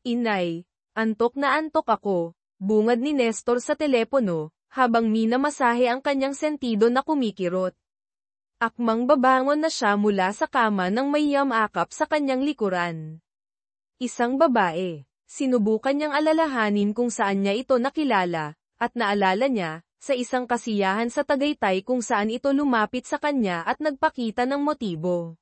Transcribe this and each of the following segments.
Inay, antok na antok ako, bungad ni Nestor sa telepono, habang minamasahe ang kanyang sentido na kumikirot. Akmang babangon na siya mula sa kama nang may yamakap sa kanyang likuran. Isang babae. Sinubukan niyang alalahanin kung saan niya ito nakilala, at naalala niya, sa isang kasiyahan sa Tagaytay kung saan ito lumapit sa kanya at nagpakita ng motibo.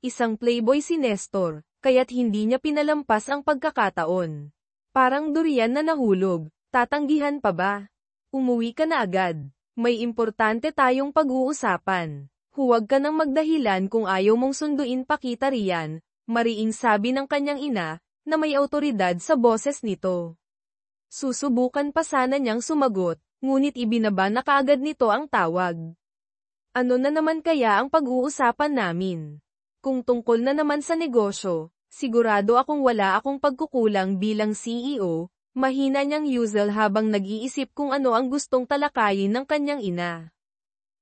Isang playboy si Nestor, kaya't hindi niya pinalampas ang pagkakataon. Parang durian na nahulog, tatanggihan pa ba? Umuwi ka na agad. May importante tayong pag-uusapan. Huwag ka nang magdahilan kung ayaw mong sunduin pa kita riyan, mariing sabi ng kanyang ina, na may awtoridad sa boses nito. Susubukan pa sana niyang sumagot, ngunit ibinaba na kaagad nito ang tawag. Ano na naman kaya ang pag-uusapan namin? Kung tungkol na naman sa negosyo, sigurado akong wala akong pagkukulang bilang CEO, mahina niyang Yuzel habang nag-iisip kung ano ang gustong talakayin ng kanyang ina.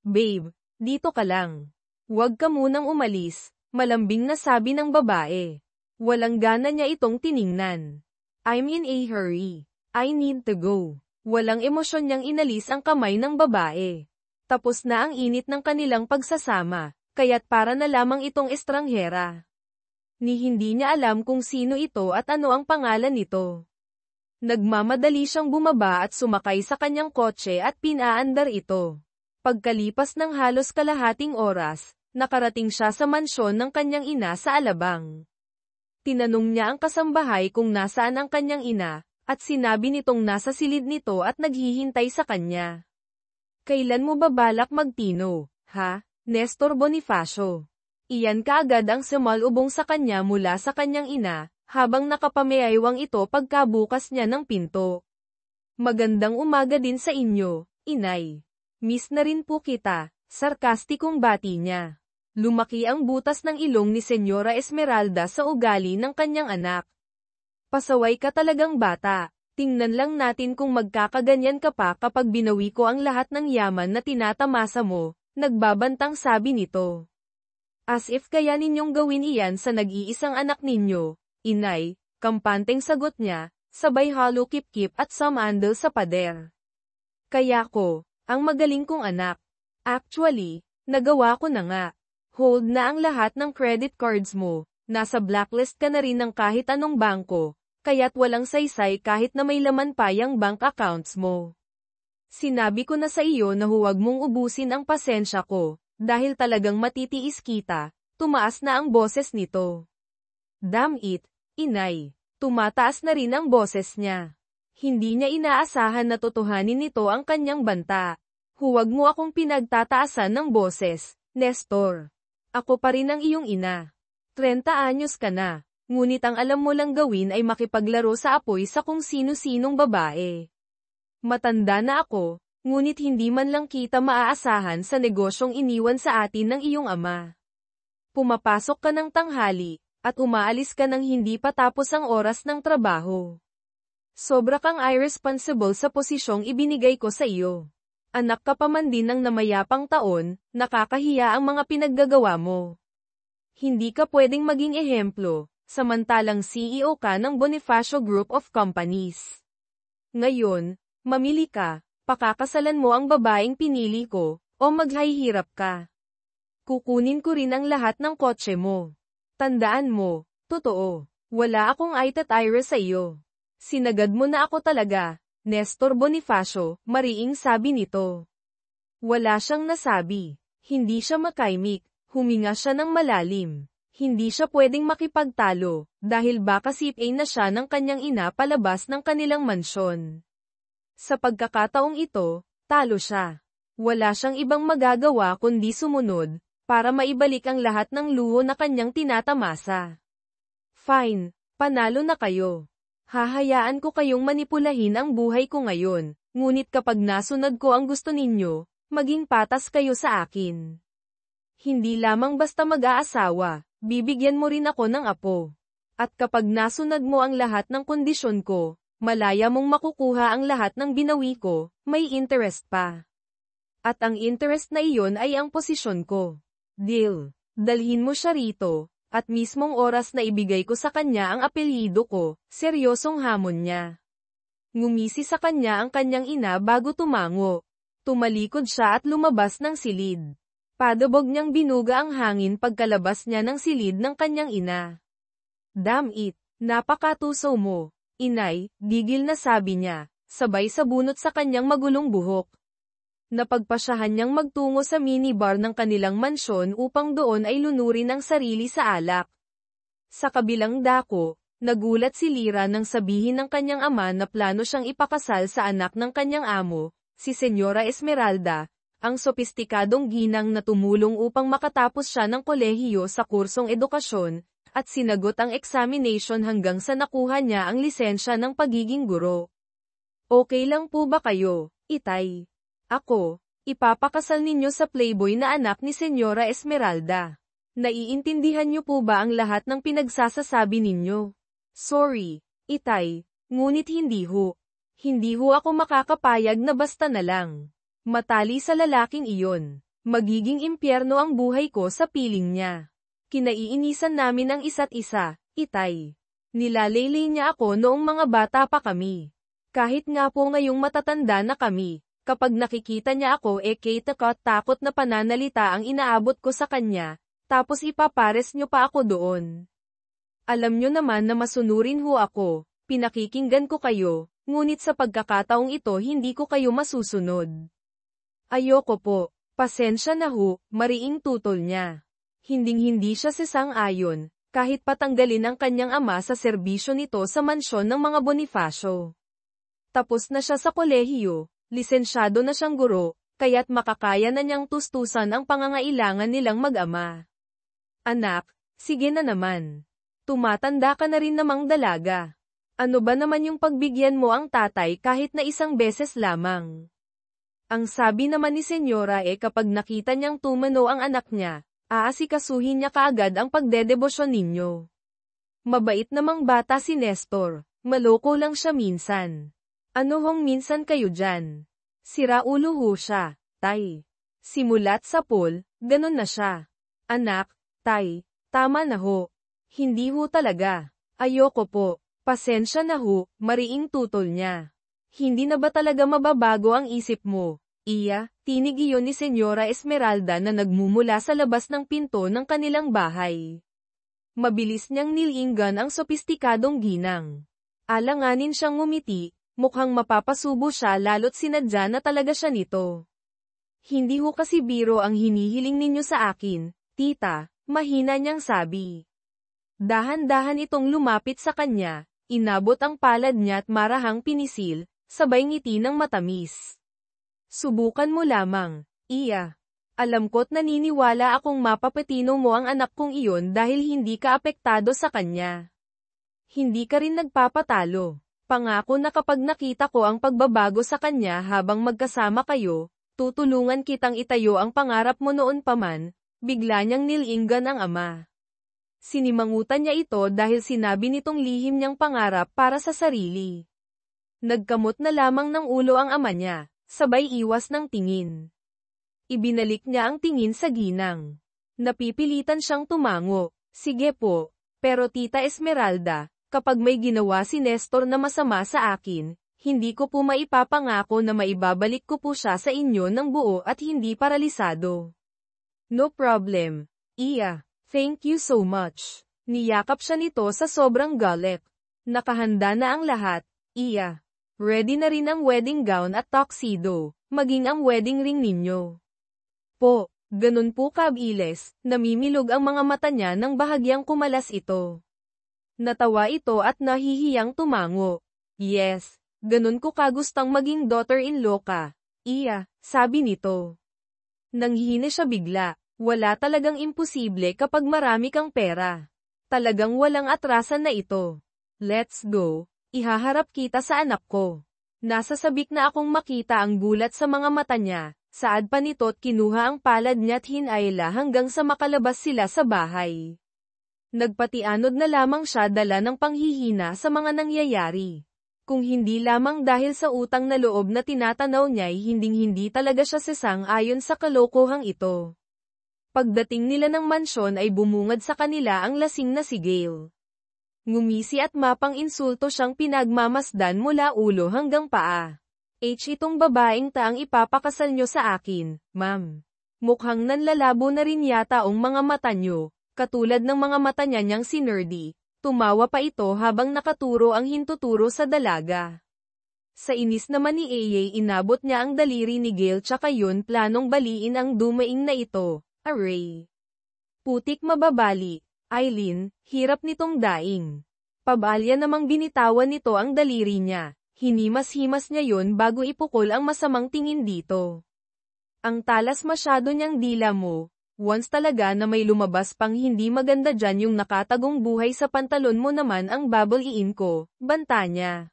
Babe, dito ka lang. Huwag ka munang umalis, malambing na sabi ng babae. Walang gana niya itong tiningnan. I'm in a hurry. I need to go. Walang emosyon niyang inalis ang kamay ng babae. Tapos na ang init ng kanilang pagsasama, kaya't para na lamang itong estranghera. Ni hindi niya alam kung sino ito at ano ang pangalan nito. Nagmamadali siyang bumaba at sumakay sa kanyang kotse at pinaandar ito. Pagkalipas ng halos kalahating oras, nakarating siya sa mansyon ng kanyang ina sa Alabang. Tinanong niya ang kasambahay kung nasaan ang kanyang ina, at sinabi nitong nasa silid nito at naghihintay sa kanya. Kailan mo ba balak magtino, ha, Nestor Bonifacio? Iyan kaagad ang sumalubong sa kanya mula sa kanyang ina, habang nakapameaywang ito pagkabukas niya ng pinto. Magandang umaga din sa inyo, inay. Miss na rin po kita, sarkastikong bati niya. Lumaki ang butas ng ilong ni Senyora Esmeralda sa ugali ng kanyang anak. Pasaway ka talagang bata, tingnan lang natin kung magkakaganyan ka pa kapag binawi ko ang lahat ng yaman na tinatamasa mo, nagbabantang sabi nito. As if kaya ninyong gawin iyan sa nag-iisang anak ninyo, inay, kampanteng sagot niya, sabay halo kip-kip at samandal sa pader. Kaya ko, ang magaling kong anak. Actually, nagawa ko na nga. Hold na ang lahat ng credit cards mo, nasa blacklist ka na rin ng kahit anong bangko, kaya't walang saysay kahit na may laman pa yung bank accounts mo. Sinabi ko na sa iyo na huwag mong ubusin ang pasensya ko, dahil talagang matitiis kita, tumaas na ang boses nito. Damn it, inay, tumataas na rin ang boses niya. Hindi niya inaasahan na totohanin nito ang kanyang banta. Huwag mo akong pinagtataasan ng boses, Nestor. Ako pa rin ang iyong ina. 30 anyos ka na, ngunit ang alam mo lang gawin ay makipaglaro sa apoy sa kung sino-sinong babae. Matanda na ako, ngunit hindi man lang kita maaasahan sa negosyong iniwan sa atin ng iyong ama. Pumapasok ka ng tanghali, at umaalis ka ng hindi pa tapos ang oras ng trabaho. Sobra kang irresponsible sa posisyong ibinigay ko sa iyo. Anak ka pa man din ng namayapang taon, nakakahiya ang mga pinaggagawa mo. Hindi ka pwedeng maging ehemplo, samantalang CEO ka ng Bonifacio Group of Companies. Ngayon, mamili ka, pakakasalan mo ang babaeng pinili ko, o maghihirap ka. Kukunin ko rin ang lahat ng kotse mo. Tandaan mo, totoo, wala akong aitat-ira sa iyo. Sinagad mo na ako talaga. Nestor Bonifacio, mariing sabi nito. Wala siyang nasabi. Hindi siya makaimik, huminga siya ng malalim. Hindi siya pwedeng makipagtalo, dahil baka sipay na siya ng kanyang ina palabas ng kanilang mansyon. Sa pagkakataong ito, talo siya. Wala siyang ibang magagawa kundi sumunod, para maibalik ang lahat ng luho na kanyang tinatamasa. Fine, panalo na kayo. Hahayaan ko kayong manipulahin ang buhay ko ngayon, ngunit kapag nasunod ko ang gusto ninyo, maging patas kayo sa akin. Hindi lamang basta mag-aasawa, bibigyan mo rin ako ng apo. At kapag nasunod mo ang lahat ng kondisyon ko, malaya mong makukuha ang lahat ng binawi ko, may interest pa. At ang interest na iyon ay ang posisyon ko. Deal. Dalhin mo siya rito, At mismong oras na ibigay ko sa kanya ang apelyido ko, seryosong hamon niya. Ngumisi sa kanya ang kanyang ina bago tumango. Tumalikod siya at lumabas ng silid. Padabog niyang binuga ang hangin pagkalabas niya ng silid ng kanyang ina. Damn it, napakatusaw mo, inay, gigil na sabi niya, sabay sabunot sa kanyang magulong buhok. Napagpasyahan niyang magtungo sa minibar ng kanilang mansyon upang doon ay lunurin ang sarili sa alak. Sa kabilang dako, nagulat si Lyra nang sabihin ng kanyang ama na plano siyang ipakasal sa anak ng kanyang amo, si Senyora Esmeralda, ang sopistikadong ginang na tumulong upang makatapos siya ng kolehiyo sa kursong edukasyon, at sinagot ang examination hanggang sa nakuha niya ang lisensya ng pagiging guro. Okay lang po ba kayo, itay? Ako, ipapakasal ninyo sa playboy na anak ni Senyora Esmeralda. Naiintindihan niyo po ba ang lahat ng pinagsasasabi ninyo? Sorry, itay, ngunit hindi ho. Hindi ho ako makakapayag na basta na lang. Matali sa lalaking iyon. Magiging impyerno ang buhay ko sa piling niya. Kinaiinisan namin ang isa't isa, itay. Nilalaylay niya ako noong mga bata pa kami. Kahit nga po ngayong matatanda na kami. Kapag nakikita niya ako takot na pananalita ang inaabot ko sa kanya, tapos ipapares niyo pa ako doon. Alam niyo naman na masunurin ho ako, pinakikinggan ko kayo, ngunit sa pagkakataong ito hindi ko kayo masusunod. Ayoko po, pasensya na ho, mariing tutol niya. Hinding-hindi siya sasang-ayon, kahit patanggalin ang kanyang ama sa serbisyo nito sa mansyon ng mga Bonifacio. Tapos na siya sa kolehiyo. Lisensyado na siyang guro, kaya't makakaya na niyang tustusan ang pangangailangan nilang mag-ama. Anak, sige na naman. Tumatanda ka na rin namang dalaga. Ano ba naman yung pagbigyan mo ang tatay kahit na isang beses lamang? Ang sabi naman ni Senyora kapag nakita niyang tumano ang anak niya, aasikasuhin niya kaagad ang pagdedebosyon ninyo. Mabait namang bata si Nestor, maloko lang siya minsan. Ano hong minsan kayo dyan? Siraulo ho siya, tay. Simulat sa pool, ganun na siya. Anak, tay, tama na ho. Hindi ho talaga. Ayoko po. Pasensya na ho, mariing tutol niya. Hindi na ba talaga mababago ang isip mo? Iya, tinig iyon ni Senyora Esmeralda na nagmumula sa labas ng pinto ng kanilang bahay. Mabilis niyang nilinggan ang sopistikadong ginang. Alanganin siyang ngumiti. Mukhang mapapasubo siya lalo't sinadya na talaga siya nito. Hindi ho kasi biro ang hinihiling ninyo sa akin, tita, mahina niyang sabi. Dahan-dahan itong lumapit sa kanya, inabot ang palad niya at marahang pinisil, sabay ngiti ng matamis. Subukan mo lamang, iya. Alam ko't naniniwala akong mapapatino mo ang anak kong iyon dahil hindi ka apektado sa kanya. Hindi ka rin nagpapatalo. Pangako na kapag nakita ko ang pagbabago sa kanya habang magkasama kayo, tutulungan kitang itayo ang pangarap mo noon pa man, bigla niyang nilinggan ang ama. Sinimangutan niya ito dahil sinabi nitong lihim niyang pangarap para sa sarili. Nagkamot na lamang ng ulo ang ama niya, sabay iwas ng tingin. Ibinalik niya ang tingin sa ginang. Napipilitan siyang tumango, sige po, pero Tita Esmeralda, kapag may ginawa si Nestor na masama sa akin, hindi ko po maipapangako na maibabalik ko po siya sa inyo ng buo at hindi paralisado. No problem, iya. Thank you so much. Niyakap siya nito sa sobrang galit. Nakahanda na ang lahat, iya. Ready na rin ang wedding gown at tuxedo, maging ang wedding ring ninyo. Po, ganun po Kabiles, namimilog ang mga mata niya nang bahagyang kumalas ito. Natawa ito at nahihiyang tumango. Yes, ganun ko kagustang maging daughter-in-law ka. Iya, sabi nito. Nanghihina siya bigla, wala talagang imposible kapag marami kang pera. Talagang walang atrasan na ito. Let's go, ihaharap kita sa anak ko. Nasasabik na akong makita ang gulat sa mga mata niya, saad pa nito't kinuha ang palad niya't hinayla hanggang sa makalabas sila sa bahay. Nagpatianod na lamang siya dala ng panghihina sa mga nangyayari. Kung hindi lamang dahil sa utang na loob na tinatanaw niya'y hinding-hindi talaga siya sasang-ayon sa kalokohang ito. Pagdating nila ng mansyon ay bumungad sa kanila ang lasing na si Gale. Ngumisi at mapang insulto siyang pinagmamasdan mula ulo hanggang paa. Itong babaeng taang ipapakasal nyo sa akin, ma'am. Mukhang nanlalabo na rin yata ang mga mata nyo, katulad ng mga mata niya niyang si Nerdy. Tumawa pa ito habang nakaturo ang hintuturo sa dalaga. Sa inis naman ni Aya inabot niya ang daliri ni Gale tsaka yun planong baliin ang dumaing na ito. Aray. Putik mababali. Eileen, hirap nitong daing. Pabalya namang binitawan nito ang daliri niya. Hinimas-himas niya yun bago ipukol ang masamang tingin dito. Ang talas masyado niyang dila mo. Once talaga na may lumabas pang hindi maganda dyan yung nakatagong buhay sa pantalon mo naman ang babaliin ko, banta niya.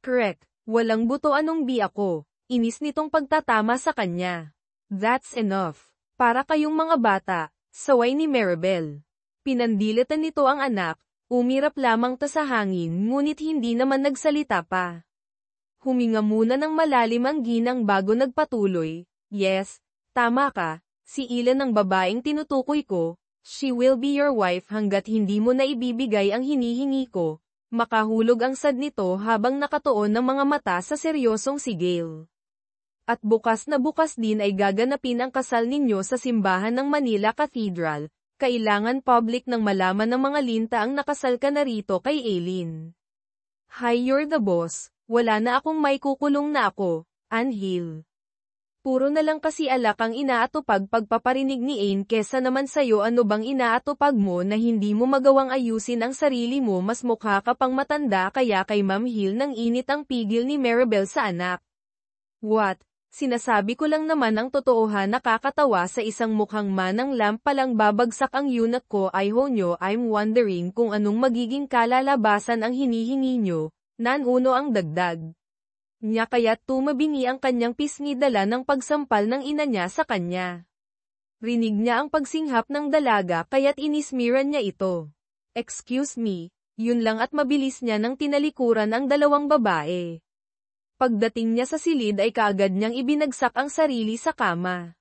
Correct, walang buto anong bi ako. Inis nitong pagtatama sa kanya. That's enough. Para kayong mga bata, saway ni Maribel. Pinandilitan nito ang anak, umirap lamang ta sa hangin ngunit hindi naman nagsalita pa. Huminga muna ng malalim ang ginang bago nagpatuloy. Yes, tama ka, si Ilan ang babaeng tinutukoy ko, she will be your wife hanggat hindi mo na ibibigay ang hinihingi ko. Makahulog ang sad nito habang nakatuon ng mga mata sa seryosong si Gale. At bukas na bukas din ay gaganapin ang kasal ninyo sa simbahan ng Manila Cathedral. Kailangan public nang malaman ng mga linta ang nakasal ka na rito kay Aileen. Hi, you're the boss. Wala na akong may kukulong na ako, Anhil. Puro na lang kasi alak ang inaatupag pagpaparinig ni Ain kesa naman sayo ano bang inaatupag mo na hindi mo magawang ayusin ang sarili mo mas mukha ka pang matanda kaya kay Ma'am Hill nang init ang pigil ni Maribel sa anak. What? Sinasabi ko lang naman ang totoohan nakakatawa sa isang mukhang manang lamp palang babagsak ang unit ko ay honyo I'm wondering kung anong magiging kalalabasan ang hinihingi nyo, nanuno ang dagdag. Niya kaya't tumabingi ang kanyang pisngi dala ng pagsampal ng ina niya sa kanya. Rinig niya ang pagsinghap ng dalaga kaya't inismiran niya ito. Excuse me, yun lang at mabilis niya nang tinalikuran ang dalawang babae. Pagdating niya sa silid ay kaagad niyang ibinagsak ang sarili sa kama.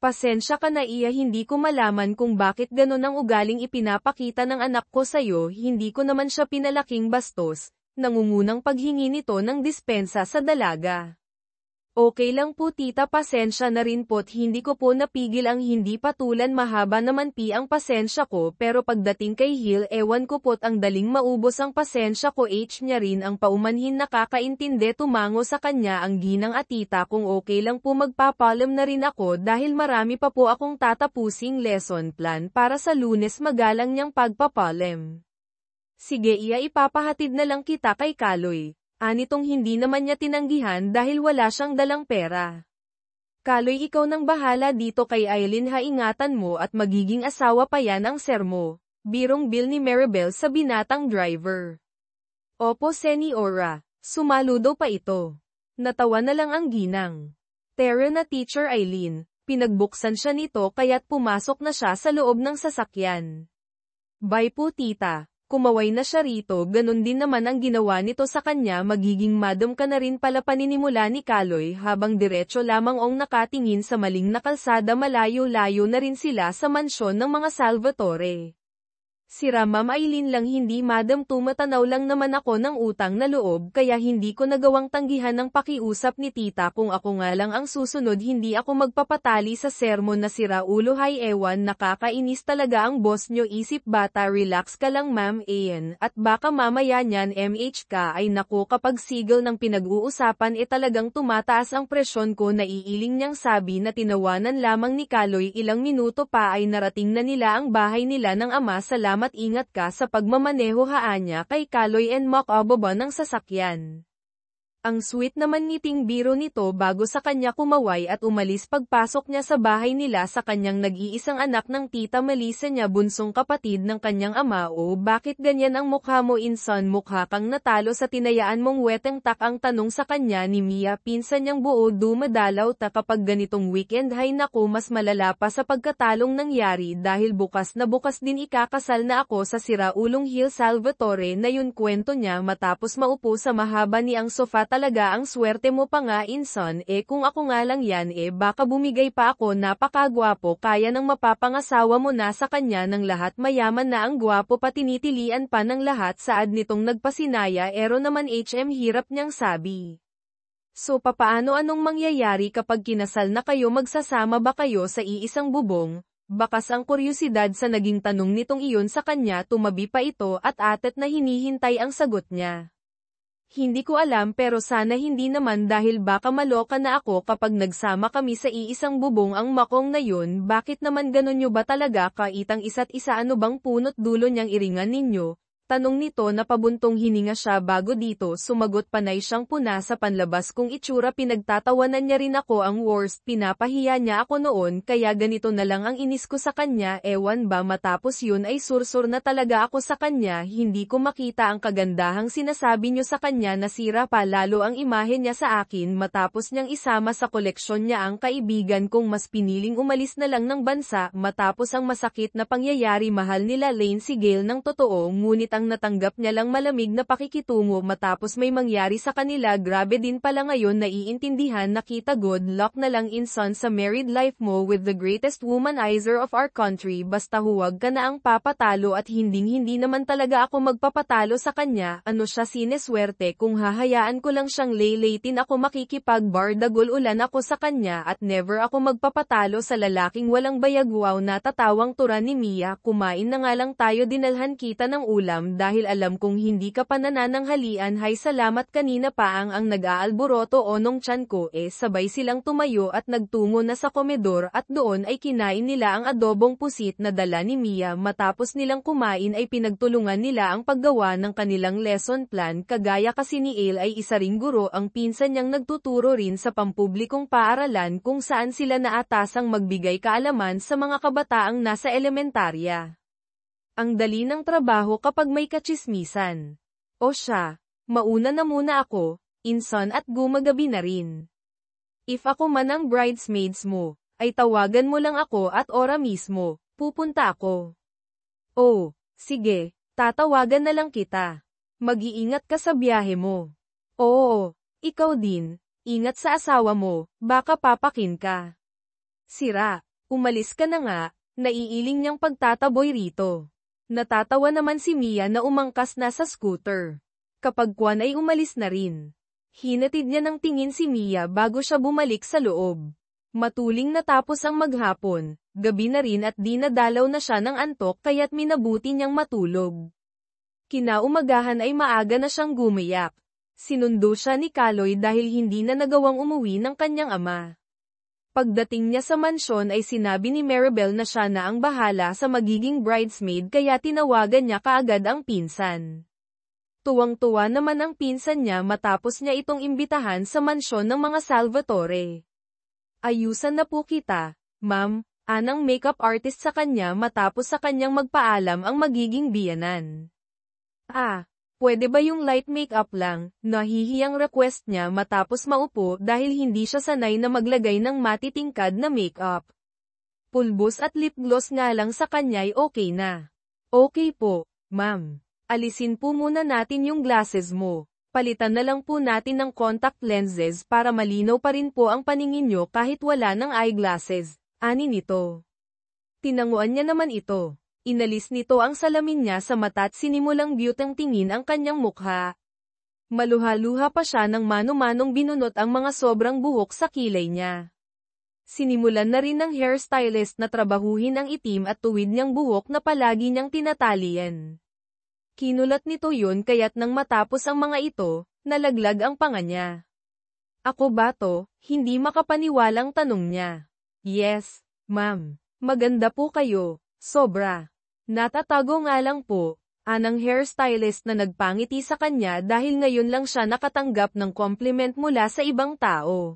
Pasensya ka na iya hindi ko malaman kung bakit ganon ang ugaling ipinapakita ng anak ko sa'yo hindi ko naman siya pinalaking bastos, nangungunang paghingi nito ng dispensa sa dalaga. Okay lang po tita pasensya na rin po't hindi ko po napigil ang hindi patulan mahaba naman ang pasensya ko pero pagdating kay Hill ewan ko po't ang daling maubos ang pasensya ko niya rin ang paumanhin nakakaintindi tumango sa kanya ang ginang at tita kung okay lang po magpapalam na rin ako dahil marami pa po akong tatapusing lesson plan para sa Lunes magalang niyang pagpapalam. Sige iya ipapahatid na lang kita kay Kaloy. Anitong hindi naman niya tinanggihan dahil wala siyang dalang pera. Kaloy ikaw nang bahala dito kay Aileen ha ingatan mo at magiging asawa pa yan ang sermo. Birong Bill ni Maribel sa binatang driver. Opo Seniora, sumaludo pa ito. Natawa na lang ang ginang. Tara na Teacher Aileen, pinagbuksan siya nito kaya't pumasok na siya sa loob ng sasakyan. Bye po tita. Kumaway na siya rito ganun din naman ang ginawa nito sa kanya magiging madam ka na rin pala paninimula ni Kaloy habang diretso lamang ong nakatingin sa maling na kalsada malayo-layo na rin sila sa mansyon ng mga Salvatore. Sira Ma'am Aileen lang hindi madam tumatanaw lang naman ako ng utang na loob kaya hindi ko nagawang tanggihan ng pakiusap ni tita kung ako nga lang ang susunod hindi ako magpapatali sa sermon na sira ulo hay ewan nakakainis talaga ang boss nyo isip bata relax ka lang Ma'am Ayan at baka mamaya niyan MH ka ay naku kapag sigil ng pinag-uusapan talagang tumataas ang presyon ko naiiling niyang sabi na tinawanan lamang ni Kaloy ilang minuto pa ay narating na nila ang bahay nila ng ama salamat ingat ka sa pagmamaneho haanya kay Kaloy and makababa ng sasakyan. Ang sweet naman ngiting biro nito bago sa kanya kumaway at umalis pagpasok niya sa bahay nila sa kanyang nag-iisang anak ng tita Melissa niya bunsong kapatid ng kanyang ama o bakit ganyan ang mukha mo insan mukha kang natalo sa tinayaan mong weteng tak ang tanong sa kanya ni Mia pinsan niyang buo dumadalaw ta kapag ganitong weekend hay naku mas malala pa sa pagkatalong nangyari dahil bukas na bukas din ikakasal na ako sa siraulong Hill Salvatore na yun kwento niya matapos maupo sa mahaba niyang sofa talaga ang swerte mo pa nga inson kung ako nga lang yan baka bumigay pa ako napakagwapo kaya nang mapapangasawa mo na sa kanya ng lahat mayaman na ang gwapo pa tinitilian pa ng lahat saad nitong nagpasinaya naman hirap niyang sabi. So papaano anong mangyayari kapag kinasal na kayo magsasama ba kayo sa iisang bubong? Bakas ang kuryosidad sa naging tanong nitong iyon sa kanya tumabi pa ito at atet na hinihintay ang sagot niya. Hindi ko alam pero sana hindi naman dahil baka maloka na ako kapag nagsama kami sa iisang bubong ang makong na yun bakit naman ganon nyo ba talaga kaitang isa't isa ano bang punot dulo niyang iringan ninyo? Tanong nito na pabuntong hininga siya bago dito sumagot panay siyang puna sa panlabas kung itsura pinagtatawanan niya rin ako ang worst pinapahiya niya ako noon kaya ganito na lang ang inis ko sa kanya ewan ba matapos yun ay sursur na talaga ako sa kanya hindi ko makita ang kagandahang sinasabi niyo sa kanya nasira pa lalo ang imahe niya sa akin matapos niyang isama sa koleksyon niya ang kaibigan kong mas piniling umalis na lang ng bansa matapos ang masakit na pangyayari mahal nila Lane si Gail ng totoo ngunit ang natanggap niya lang malamig na pakikitungo matapos may mangyari sa kanila grabe din pala ngayon naiintindihan nakita good luck na lang inson sa married life mo with the greatest womanizer of our country basta huwag ka na ang papatalo at hindi naman talaga ako magpapatalo sa kanya ano siya sineswerte kung hahayaan ko lang siyang laylatin ako makikipag-bardagol ulan ako sa kanya at never ako magpapatalo sa lalaking walang bayagwaw natatawang tura ni Mia kumain na nga lang tayo dinalhan kita ng ulam dahil alam kong hindi ka pa nanananghalian hay salamat kanina pa ang nag-aalboroto onong tiyan ko sabay silang tumayo at nagtungo na sa komedor at doon ay kinain nila ang adobong pusit na dala ni Mia matapos nilang kumain ay pinagtulungan nila ang paggawa ng kanilang lesson plan kagaya kasi ni Ale ay isa ring guro ang pinsan niyang nagtuturo rin sa pampublikong paaralan kung saan sila naatasang magbigay kaalaman sa mga kabataang nasa elementarya. Ang dali ng trabaho kapag may katsismisan. O siya, mauna na muna ako, inson at gumagabi na rin. If ako man ang bridesmaids mo, ay tawagan mo lang ako at ora mismo, pupunta ako. Oh, sige, tatawagan na lang kita. Mag-iingat ka sa biyahe mo. Oo, ikaw din, ingat sa asawa mo, baka papakin ka. Sira, umalis ka na nga, naiiling niyang pagtataboy rito. Natatawa naman si Mia na umangkas na sa scooter. Kapag Kwan ay umalis na rin. Hinatid niya ng tingin si Mia bago siya bumalik sa loob. Matuling natapos ang maghapon, gabi na rin at di nadalaw na siya ng antok kaya't minabuti niyang matulog. Kinaumagahan ay maaga na siyang gumiyak. Sinundo siya ni Kaloy dahil hindi na nagawang umuwi ng kanyang ama. Pagdating niya sa mansyon ay sinabi ni Maribel na siya na ang bahala sa magiging bridesmaid kaya tinawagan niya kaagad ang pinsan. Tuwang-tuwa naman ang pinsan niya matapos niya itong imbitahan sa mansyon ng mga Salvatore. Ayusan na po kita, ma'am, anang makeup artist sa kanya matapos sa kanyang magpaalam ang magiging biyanan. Pwede ba yung light makeup lang, nahihiyang request niya matapos maupo dahil hindi siya sanay na maglagay ng matitingkad na makeup. Pulbos at lip gloss nga lang sa kanya'y okay na. Okay po, ma'am. Alisin po muna natin yung glasses mo. Palitan na lang po natin ng contact lenses para malinaw pa rin po ang paningin nyo kahit wala ng eyeglasses. Ani nito. Tinanguan niya naman ito. Inalis nito ang salamin niya sa mata at sinimulang beautang tingin ang kanyang mukha. Maluha-luha pa siya nang mano-manong binunot ang mga sobrang buhok sa kilay niya. Sinimulan na rin ng hairstylist na trabahuhin ang itim at tuwid niyang buhok na palagi niyang tinatalian. Kinulat nito yun kaya't nang matapos ang mga ito, nalaglag ang panga niya. Ako ba to? Hindi makapaniwalang tanong niya. Yes, ma'am. Maganda po kayo. Sobra. Natatago nga lang po, anang hairstylist na nagpangiti sa kanya dahil ngayon lang siya nakatanggap ng compliment mula sa ibang tao.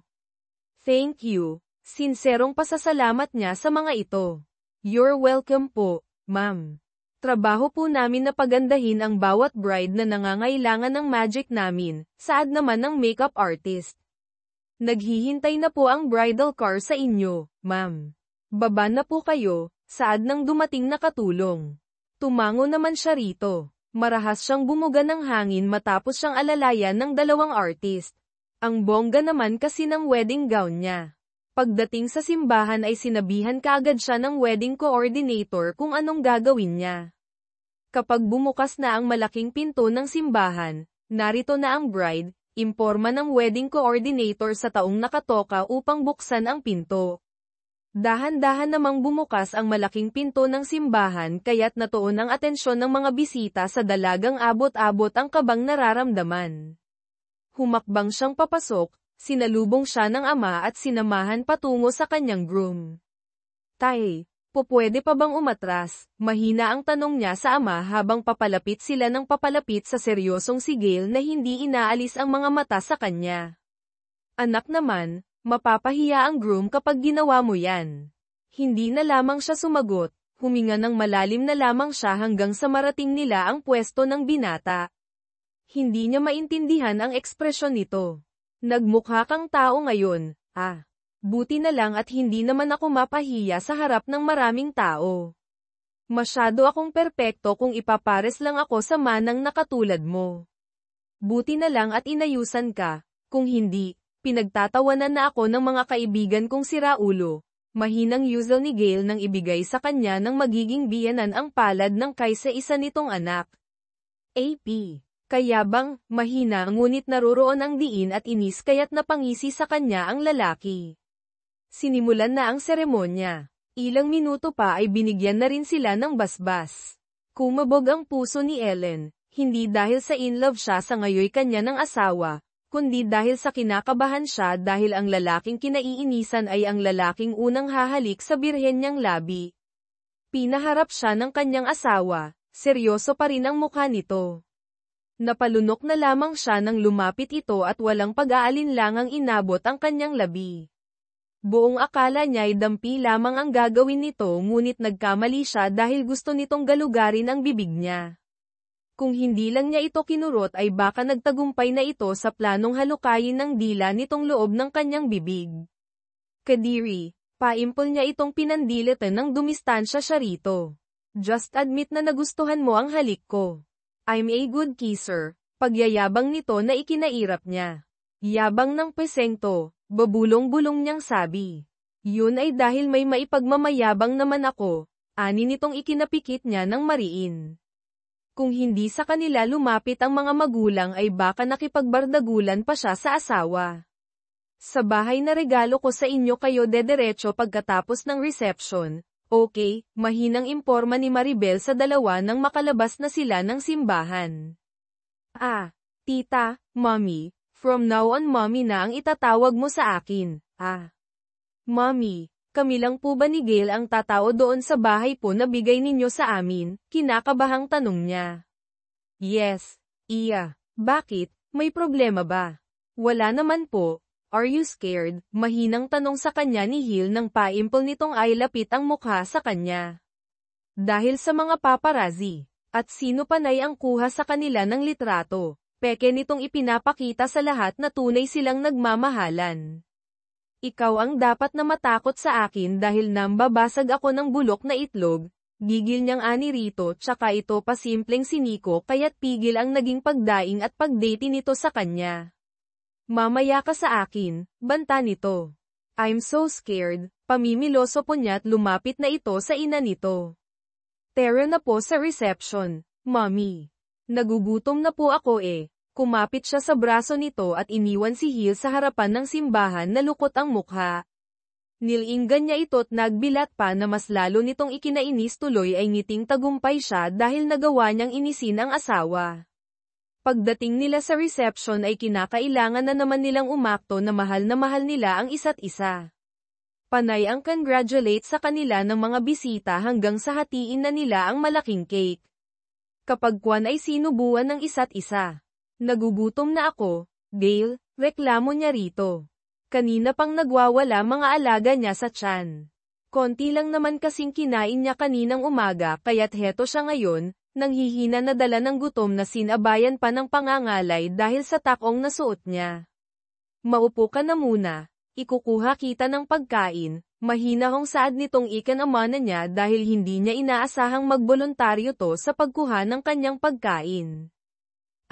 Thank you. Sinserong pasasalamat niya sa mga ito. You're welcome po, ma'am. Trabaho po namin na pagandahin ang bawat bride na nangangailangan ng magic namin, saad naman ng makeup artist. Naghihintay na po ang bridal car sa inyo, ma'am. Baba na po kayo. Saad nang dumating na katulong. Tumango naman siya rito. Marahas siyang bumuga ng hangin matapos siyang alalayan ng dalawang artist. Ang bongga naman kasi ng wedding gown niya. Pagdating sa simbahan ay sinabihan kaagad siya ng wedding coordinator kung anong gagawin niya. Kapag bumukas na ang malaking pinto ng simbahan, narito na ang bride, imporma ng wedding coordinator sa taong nakatoka upang buksan ang pinto. Dahan-dahan namang bumukas ang malaking pinto ng simbahan kaya't natuon ang atensyon ng mga bisita sa dalagang abot-abot ang kabang nararamdaman. Humakbang siyang papasok, sinalubong siya ng ama at sinamahan patungo sa kanyang groom. Tay, pupwede pa bang umatras? Mahina ang tanong niya sa ama habang papalapit sila ng papalapit sa seryosong sigil na hindi inaalis ang mga mata sa kanya. Anak naman, mapapahiya ang groom kapag ginawa mo yan. Hindi na lamang siya sumagot, huminga ng malalim na lamang siya hanggang sa marating nila ang pwesto ng binata. Hindi niya maintindihan ang ekspresyon nito. Nagmukha kang tao ngayon, buti na lang at hindi naman ako mapahiya sa harap ng maraming tao. Masyado akong perpekto kung ipapares lang ako sa manang na katulad mo. Buti na lang at inayusan ka, kung hindi, pinagtatawanan na ako ng mga kaibigan kong siraulo. Mahinang yusel ni Gale nang ibigay sa kanya ng magiging biyenan ang palad ng kaysa isa nitong anak. AP. Kayabang, mahina ngunit naroroon ang diin at inis kaya't napangisi sa kanya ang lalaki. Sinimulan na ang seremonya. Ilang minuto pa ay binigyan na rin sila ng basbas. Kumabog ang puso ni Ellen, hindi dahil sa in love siya sa ngayoy kanya ng asawa, kundi dahil sa kinakabahan siya dahil ang lalaking kinaiinisan ay ang lalaking unang hahalik sa birhen niyang labi. Pinaharap siya ng kanyang asawa, seryoso pa rin ang mukha nito. Napalunok na lamang siya nang lumapit ito at walang pag-aalinlangang inabot ang kanyang labi. Buong akala niya'y dampi lamang ang gagawin nito ngunit nagkamali siya dahil gusto nitong galugarin ang bibig niya. Kung hindi lang niya ito kinurot ay baka nagtagumpay na ito sa planong halukayin ng dila nitong loob ng kanyang bibig. Kadiri, paimpol niya itong pinandilitan ng dumistansya siya rito. Just admit na nagustuhan mo ang halik ko. I'm a good kisser, pagyayabang nito na ikinairap niya. Yabang ng pesengto, babulong-bulong niyang sabi. Yun ay dahil may maipagmamayabang naman ako, ani nitong ikinapikit niya ng mariin. Kung hindi sa kanila lumapit ang mga magulang ay baka nakipagbardagulan pa siya sa asawa. Sa bahay na regalo ko sa inyo kayo dederecho pagkatapos ng reception. Okay, mahinang imporma ni Maribel sa dalawa nang makalabas na sila ng simbahan. Tita, Mommy, from now on Mommy na ang itatawag mo sa akin. Mommy, kami lang po ba ni Gale ang tatao doon sa bahay po na bigay ninyo sa amin? Kinakabahang tanong niya. Yes, Iya. Bakit? May problema ba? Wala naman po. Are you scared? Mahinang tanong sa kanya ni Hill nang paimpol nitong ay lapit ang mukha sa kanya. Dahil sa mga paparazzi, at sino panay ang kuha sa kanila ng litrato, peke nitong ipinapakita sa lahat na tunay silang nagmamahalan. Ikaw ang dapat na matakot sa akin dahil nambabasag ako ng bulok na itlog, gigil niyang ani rito tsaka ito pa simpleng siniko kaya't pigil ang naging pagdaing at pagdate nito sa kanya. Mamaya ka sa akin, banta nito. I'm so scared, pamimiloso po niya't lumapit na ito sa ina nito. Tara na po sa reception, Mommy. Nagugutom na po ako Kumapit siya sa braso nito at iniwan si Hill sa harapan ng simbahan na lukot ang mukha. Nilinggan niya ito't nagbilat pa na mas lalo nitong ikinainis tuloy ay ngiting tagumpay siya dahil nagawa niyang inisin ang asawa. Pagdating nila sa reception ay kinakailangan na naman nilang umakto na mahal nila ang isa't isa. Panay ang congratulate sa kanila ng mga bisita hanggang sa hatiin na nila ang malaking cake. Kapag kwan ay sinubuan ng isa't isa. Nagugutom na ako, Gale, reklamo niya rito. Kanina pang nagwawala mga alaga niya sa tiyan. Konti lang naman kasing kinain niya kaninang umaga kaya't heto siya ngayon, nanghihina na dala ng gutom na sinabayan pa ng pangangalay dahil sa takong nasuot niya. Maupo ka na muna, ikukuha kita ng pagkain, mahina hong saad nitong ikan-ama na niya dahil hindi niya inaasahang magboluntaryo to sa pagkuha ng kanyang pagkain.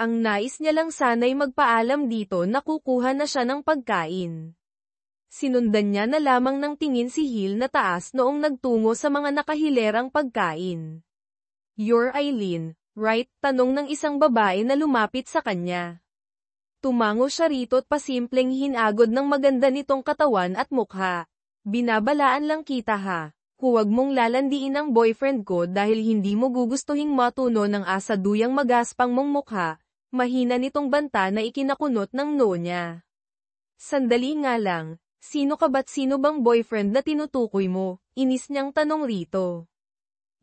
Ang nais niya lang sana'y magpaalam dito na kukuha na siya ng pagkain. Sinundan niya na lamang ng tingin si Hill na taas noong nagtungo sa mga nakahilerang pagkain. "You're Eileen, right?" tanong ng isang babae na lumapit sa kanya. Tumango siya rito't pasimpleng hinagod ng maganda nitong katawan at mukha. "Binabalaan lang kita ha. Huwag mong lalandiin ang boyfriend ko dahil hindi mo gugustuhing matuno ng asaduyang magaspang mong mukha." Mahina nitong banta na ikinakunot ng noo niya. "Sandali nga lang, sino ka ba't sino bang boyfriend na tinutukoy mo?" Inis niyang tanong rito.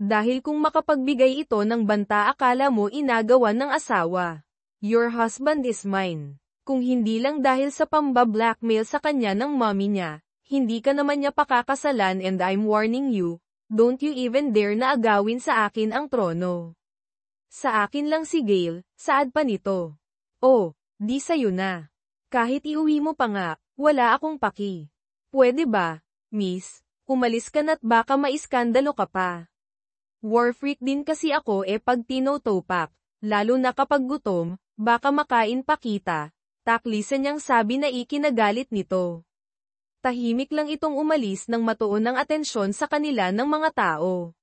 "Dahil kung makapagbigay ito ng banta akala mo inagawan ng asawa. Your husband is mine. Kung hindi lang dahil sa pamba-blackmail sa kanya ng mommy niya, hindi ka naman niya pakakasalan and I'm warning you, don't you even dare na agawin sa akin ang trono. Sa akin lang si Gale, saad pa nito. Oh, di sa'yo na. Kahit iuwi mo pa nga, wala akong paki. Pwede ba, miss, umalis ka na't baka maiskandalo ka pa. War freak din kasi ako pag tinotopak, lalo na kapag gutom, baka makain pa kita." Taklisan niyang sabi na ikinagalit nito. Tahimik lang itong umalis nang matuon ang atensyon sa kanila ng mga tao.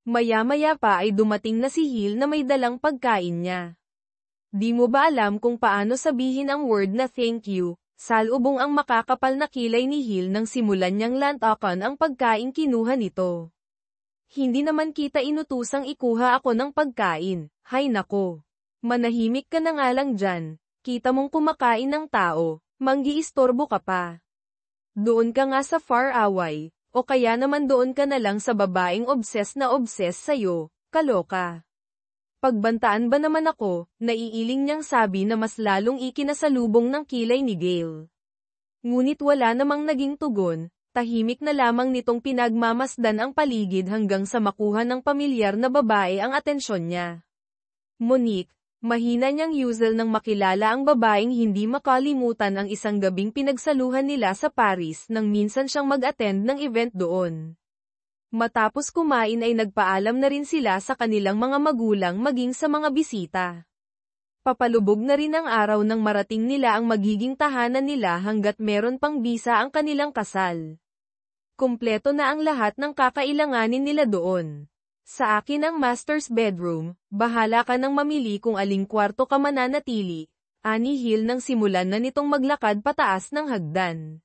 Maya-maya pa ay dumating na si Hill na may dalang pagkain niya. "Di mo ba alam kung paano sabihin ang word na thank you?" Salubong ang makakapal na kilay ni Hill nang simulan niyang lantakan ang pagkain kinuha nito. "Hindi naman kita inutusang ikuha ako ng pagkain, hay nako. Manahimik ka na nga lang dyan, kita mong kumakain ng tao, manggiistorbo ka pa. Doon ka nga sa far away. O kaya naman doon ka na lang sa babaeng obses sa'yo, kaloka." "Pagbantaan ba naman ako?" Naiiling niyang sabi na mas lalong ikinasalubong ng kilay ni Gale. Ngunit wala namang naging tugon, tahimik na lamang nitong pinagmamasdan ang paligid hanggang sa makuha ng pamilyar na babae ang atensyon niya. Monique, mahina niyang usual nang makilala ang babaeng hindi makalimutan ang isang gabing pinagsaluhan nila sa Paris nang minsan siyang mag-attend ng event doon. Matapos kumain ay nagpaalam na rin sila sa kanilang mga magulang maging sa mga bisita. Papalubog na rin ang araw nang marating nila ang magiging tahanan nila hanggat meron pang bisa ang kanilang kasal. Kumpleto na ang lahat ng kakailanganin nila doon. "Sa akin ang master's bedroom, bahala ka nang mamili kung aling kwarto ka mananatili," ani Hill nang simulan na nitong maglakad pataas ng hagdan.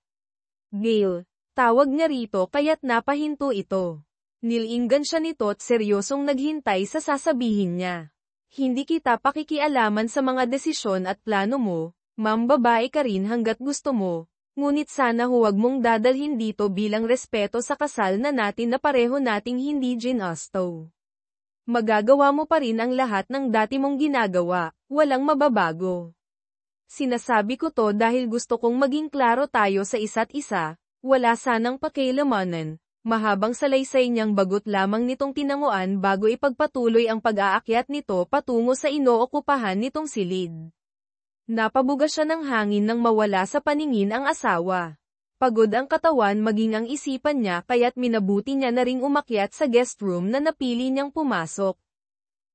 "Gale," tawag niya rito kaya't napahinto ito. Nilinggan siya nito't seryosong naghintay sa sasabihin niya. "Hindi kita pakikialaman sa mga desisyon at plano mo, ma'am, babae ka rin hanggat gusto mo. Ngunit sana huwag mong dadalhin dito bilang respeto sa kasal na natin na pareho nating hindi ginusto. Magagawa mo pa rin ang lahat ng dati mong ginagawa, walang mababago. Sinasabi ko to dahil gusto kong maging klaro tayo sa isa't isa, wala sanang pakialamanan." Mahabang salaysay niyang bagot lamang nitong tinanguan bago ipagpatuloy ang pag-aakyat nito patungo sa inookupahan nitong silid. Napabuga siya ng hangin nang mawala sa paningin ang asawa. Pagod ang katawan maging ang isipan niya kaya't minabuti niya na ring umakyat sa guest room na napili niyang pumasok.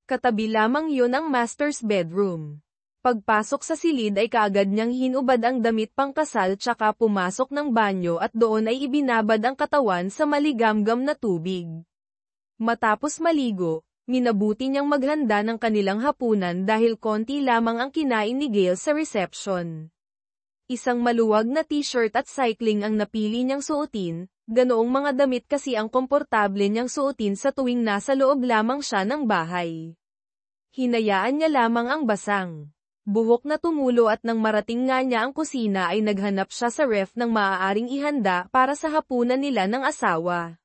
Katabi lamang yun ang master's bedroom. Pagpasok sa silid ay kaagad niyang hinubad ang damit pangkasal tsaka pumasok ng banyo at doon ay ibinabad ang katawan sa maligamgam na tubig. Matapos maligo, minabuti niyang maghanda ng kanilang hapunan dahil konti lamang ang kinain ni Gale sa reception. Isang maluwag na t-shirt at cycling ang napili niyang suotin, ganoong mga damit kasi ang komportable niyang suotin sa tuwing nasa loob lamang siya ng bahay. Hinayaan niya lamang ang basang buhok na tumulo at nang marating nga niya ang kusina ay naghanap siya sa ref ng maaaring ihanda para sa hapunan nila ng asawa.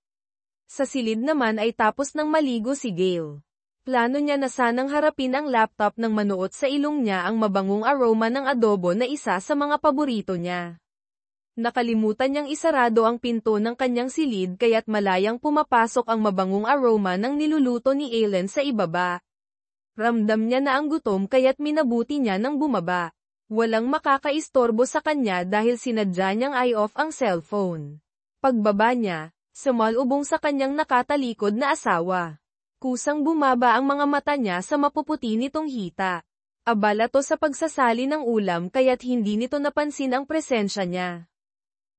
Sa silid naman ay tapos nang maligo si Gale. Plano niya na sanang harapin ang laptop nang manuot sa ilong niya ang mabangong aroma ng adobo na isa sa mga paborito niya. Nakalimutan niyang isarado ang pinto ng kanyang silid kaya't malayang pumapasok ang mabangong aroma ng niluluto ni Ellen sa ibaba. Ramdam niya na ang gutom kaya't minabuti niya nang bumaba. Walang makakaistorbo sa kanya dahil sinadya niyang eye-off ang cellphone. Pagbaba niya, sumalubong sa kanyang nakatalikod na asawa. Kusang bumaba ang mga mata niya sa mapuputi nitong hita. Abala to sa pagsasali ng ulam kaya't hindi nito napansin ang presensya niya.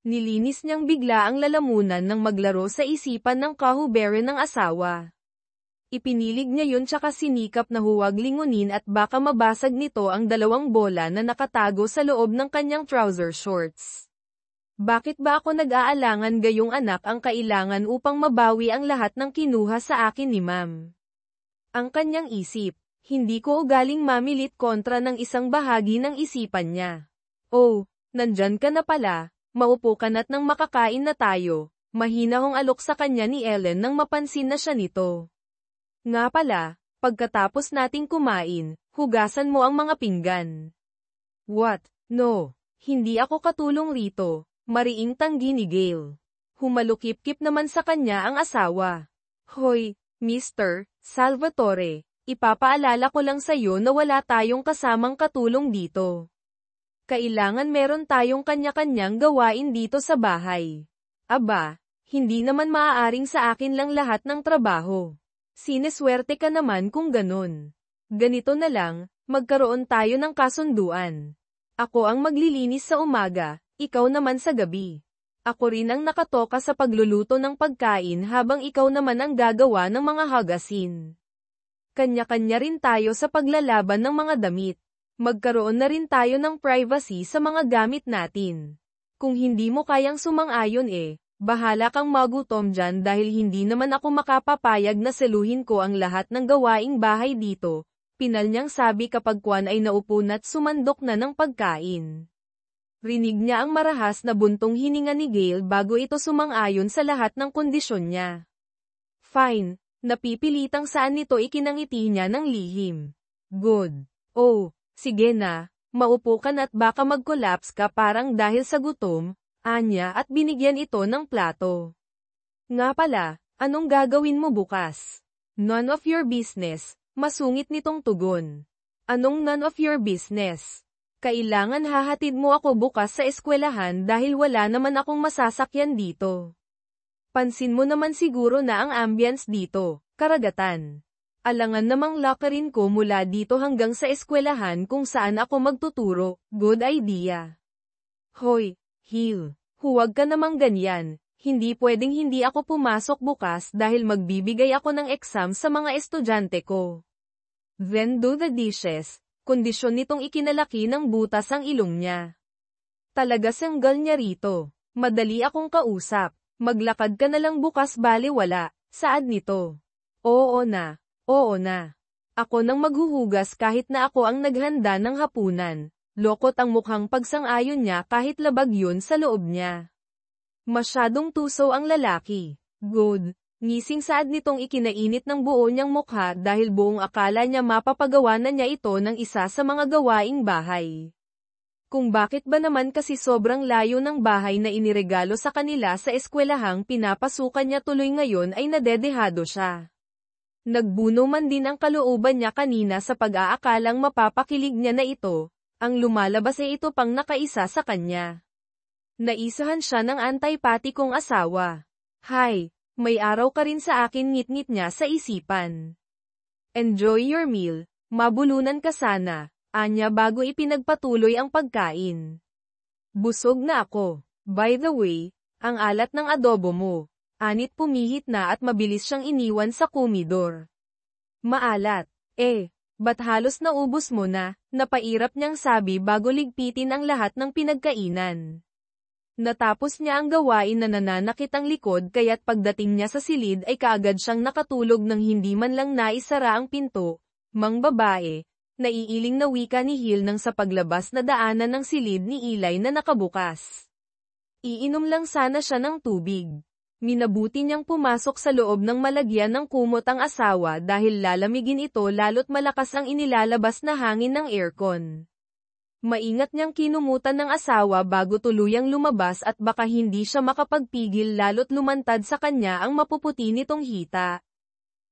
Nilinis niyang bigla ang lalamunan nang maglaro sa isipan ng kahubere ng asawa. Ipinilig niya yun tsaka sinikap na huwag lingunin at baka mabasag nito ang 2 bola na nakatago sa loob ng kanyang trouser shorts. Bakit ba ako nag-aalangan gayong anak ang kailangan upang mabawi ang lahat ng kinuha sa akin ni ma'am? Ang kanyang isip. Hindi ko ugaling mamilit kontra ng isang bahagi ng isipan niya. Oh, nandyan ka na pala, maupo ka na't nang makakain na tayo. Mahina hong alok sa kanya ni Ellen nang mapansin na siya nito. Nga pala, pagkatapos nating kumain, hugasan mo ang mga pinggan. What? No, hindi ako katulong rito, mariing tanggi ni Gail. Humalukip-kip naman sa kanya ang asawa. Hoy, Mr. Salvatore. Ipapaalala ko lang sa'yo na wala tayong kasamang katulong dito. Kailangan meron tayong kanya-kanyang gawain dito sa bahay. Aba, hindi naman maaaring sa akin lang lahat ng trabaho. Sineswerte ka naman kung ganun. Ganito na lang, magkaroon tayo ng kasunduan. Ako ang maglilinis sa umaga, ikaw naman sa gabi. Ako rin ang nakatoka sa pagluluto ng pagkain habang ikaw naman ang gagawa ng mga hagasin. Kanya-kanya rin tayo sa paglalaban ng mga damit. Magkaroon na rin tayo ng privacy sa mga gamit natin. Kung hindi mo kayang sumang-ayon bahala kang magutom dyan dahil hindi naman ako makapapayag na seluhin ko ang lahat ng gawaing bahay dito, pinal niyang sabi kapag Kwan ay naupo na't sumandok na ng pagkain. Rinig niya ang marahas na buntong hininga ni Gail bago ito sumang-ayon sa lahat ng kondisyon niya. Fine. Napipilitang saan nito ikinangiti niya ng lihim. Good. Oh, sige na, maupo ka na at baka mag-collapse ka parang dahil sa gutom, anya at binigyan ito ng plato. Nga pala, anong gagawin mo bukas? None of your business, masungit nitong tugon. Anong none of your business? Kailangan hahatid mo ako bukas sa eskwelahan dahil wala naman akong masasakyan dito. Pansin mo naman siguro na ang ambience dito, karagatan. Alangan namang lakarin ko mula dito hanggang sa eskwelahan kung saan ako magtuturo, good idea. Hoy, Hill, huwag ka namang ganyan, hindi pwedeng hindi ako pumasok bukas dahil magbibigay ako ng exam sa mga estudyante ko. Then do the dishes, kondisyon nitong ikinalaki ng butas ang ilong niya. Talaga sanggal niya rito, madali akong kausap. Maglakad ka na lang bukas baliwala, saad nito. Oo na, oo na. Ako nang maghuhugas kahit na ako ang naghanda ng hapunan. Lokot ang mukhang pagsang-ayon niya kahit labag yun sa loob niya. Masyadong tuso ang lalaki. Good. Ngising saad nitong ikinainit ng buo niyang mukha dahil buong akala niya mapapagawa na niya ito ng isa sa mga gawaing bahay. Kung bakit ba naman kasi sobrang layo ng bahay na iniregalo sa kanila sa eskwelahang pinapasukan niya tuloy ngayon ay nadedehado siya. Nagbuno man din ang kalooban niya kanina sa pag-aakalang mapapakilig niya na ito, ang lumalabas ay ito pang nakaisa sa kanya. Naisahan siya ng antipati kong asawa. Hay, may araw ka rin sa akin ngit-ngit niya sa isipan. Enjoy your meal, mabulunan ka sana. Anya bago ipinagpatuloy ang pagkain. Busog na ako. By the way, ang alat ng adobo mo. Anit pumihit na at mabilis siyang iniwan sa kumidor. Maalat. Ba't halos naubos mo na, napairap niyang sabi bago ligpitin ang lahat ng pinagkainan. Natapos niya ang gawain na nananakit ang likod kaya't pagdating niya sa silid ay kaagad siyang nakatulog nang hindi man lang naisara ang pinto. Mang babae. Naiiling na wika ni Hill nang sa paglabas na daanan ng silid ni Eli na nakabukas. Iinom lang sana siya ng tubig. Minabuti niyang pumasok sa loob ng malagyan ng kumot ang asawa dahil lalamigin ito lalo't malakas ang inilalabas na hangin ng aircon. Maingat niyang kinumutan ng asawa bago tuluyang lumabas at baka hindi siya makapagpigil lalo't lumantad sa kanya ang mapuputi nitong hita.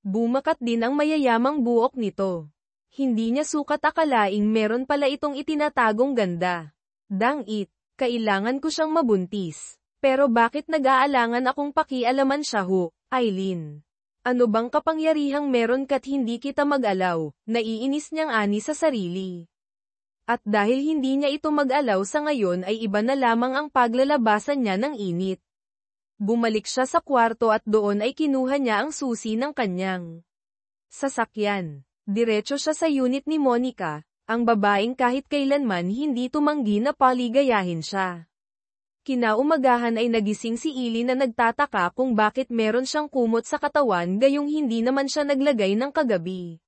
Bumakat din ang mayayamang buhok nito. Hindi niya sukat akalaing meron pala itong itinatagong ganda. Dang it, kailangan ko siyang mabuntis. Pero bakit nag-aalangan akong pakialaman siya ho, Eileen? Ano bang kapangyarihang meron ka't hindi kita mag-alaw? Naiinis niyang ani sa sarili. At dahil hindi niya ito mag-alaw sa ngayon ay iba na lamang ang paglalabasan niya ng init. Bumalik siya sa kwarto at doon ay kinuha niya ang susi ng kanyang sasakyan. Diretso siya sa unit ni Monica, ang babaeng kahit kailanman hindi tumanggi na paligayahin siya. Kinaumagahan ay nagising si Ili na nagtataka kung bakit meron siyang kumot sa katawan gayong hindi naman siya naglagay ng kagabi.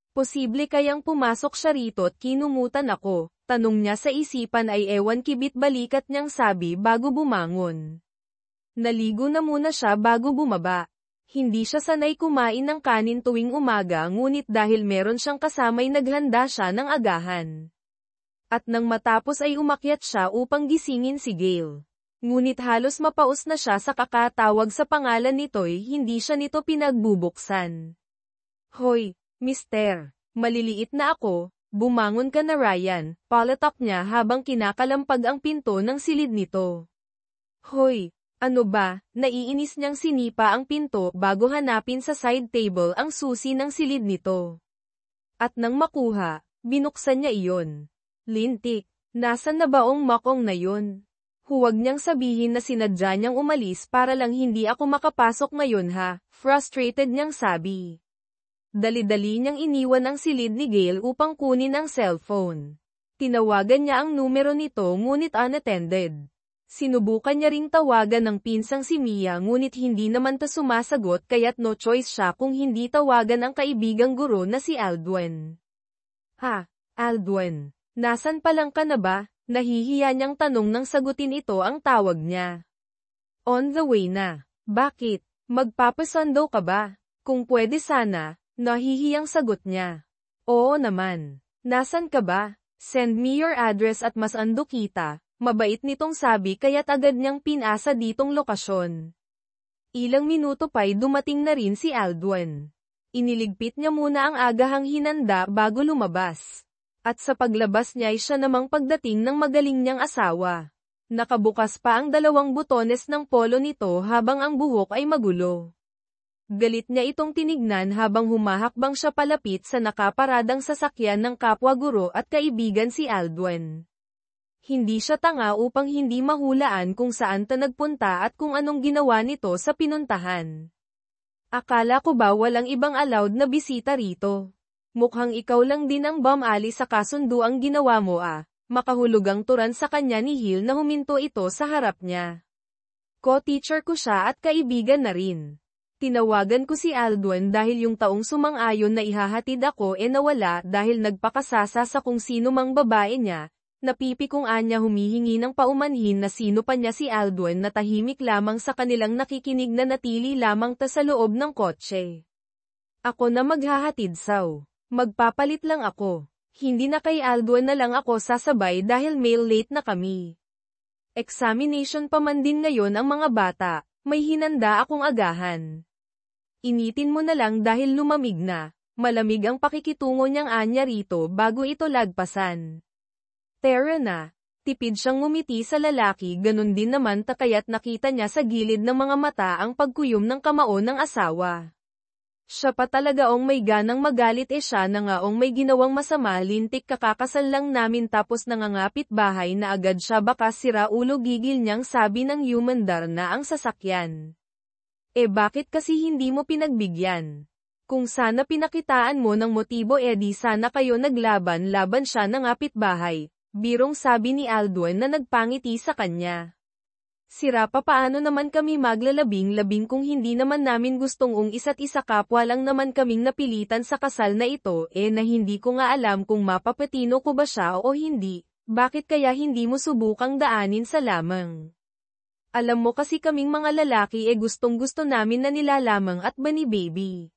Posible kayang pumasok siya rito at kinumutan ako, tanong niya sa isipan ay ewan kibit balikat niyang sabi bago bumangon. Naligo na muna siya bago bumaba. Hindi siya sanay kumain ng kanin tuwing umaga ngunit dahil meron siyang kasamay naghanda siya ng agahan. At nang matapos ay umakyat siya upang gisingin si Gail. Ngunit halos mapaus na siya sa kakatawag sa pangalan nito'y hindi siya nito pinagbubuksan. Hoy, mister, maliliit na ako, bumangon ka na Ryan, palatak niya habang kinakalampag ang pinto ng silid nito. Hoy, ano ba, naiinis niyang sinipa ang pinto bago hanapin sa side table ang susi ng silid nito. At nang makuha, binuksan niya iyon. Lintik, nasan na baong makong na yun? Huwag niyang sabihin na sinadya niyang umalis para lang hindi ako makapasok ngayon ha, frustrated niyang sabi. Dali-dali niyang iniwan ang silid ni Gail upang kunin ang cellphone. Tinawagan niya ang numero nito ngunit unattended. Sinubukan niya ring tawagan ng pinsang si Mia ngunit hindi naman ta sumasagot kaya't no choice siya kung hindi tawagan ang kaibigang guro na si Aldwin. Ha, Aldwin, nasan pa lang ka na ba? Nahihiya niyang tanong nang sagutin ito ang tawag niya. On the way na. Bakit? Magpapasundo ka ba? Kung pwede sana, nahihiyang sagot niya. Oo naman. Nasan ka ba? Send me your address at mas ando kita. Mabait nitong sabi kaya't agad niyang pinasa ditong lokasyon. Ilang minuto pa'y dumating na rin si Aldwin. Iniligpit niya muna ang agahang hinanda bago lumabas. At sa paglabas niya ay siya namang pagdating ng magaling niyang asawa. Nakabukas pa ang 2 butones ng polo nito habang ang buhok ay magulo. Galit niya itong tinignan habang humahakbang siya palapit sa nakaparadang sasakyan ng kapwa guro at kaibigan si Aldwin. Hindi siya tanga upang hindi mahulaan kung saan ta nagpunta at kung anong ginawa nito sa pinuntahan. Akala ko ba walang ibang allowed na bisita rito? Mukhang ikaw lang din ang bumali sa kasundo ang ginawa mo ah. Makahulugang turan sa kanya ni Hill na huminto ito sa harap niya. Co-teacher ko siya at kaibigan na rin. Tinawagan ko si Aldwin dahil yung taong sumang-ayon na ihahatid ako nawala dahil nagpakasasa sa kung sino mang babae niya. Napipikong anya humihingi ng paumanhin na sino pa niya si Aldwin na tahimik lamang sa kanilang nakikinig na natili lamang ta sa loob ng kotse. Ako na maghahatid saw. Magpapalit lang ako. Hindi na kay Aldwin na lang ako sasabay dahil mail late na kami. Examination pa man din ngayon ang mga bata, may hinanda akong agahan. Initin mo na lang dahil lumamig na, malamig ang pakikitungo niyang anya rito bago ito lagpasan. Tara na, tipid siyang ngumiti sa lalaki ganun din naman kaya't nakita niya sa gilid ng mga mata ang pagkuyom ng kamao ng asawa. Siya pa talagaong may ganang magalit siya na ngaong may ginawang masama lintik kakakasal lang namin tapos nangangapit bahay na agad siya baka sira ulo gigil niyang sabi ng humandar na ang sasakyan. Bakit kasi hindi mo pinagbigyan? Kung sana pinakitaan mo ng motibo di sana kayo naglaban-laban siya nangapit bahay, birong sabi ni Aldwin na nagpangiti sa kanya. Sira pa paano naman kami maglalabing-labing kung hindi naman namin gustong isa't isa kapwa lang naman kaming napilitan sa kasal na ito na hindi ko nga alam kung mapapatino ko ba siya o hindi, bakit kaya hindi mo subukang daanin sa lamang? Alam mo kasi kaming mga lalaki gustong-gusto namin na nilalamang at bani baby.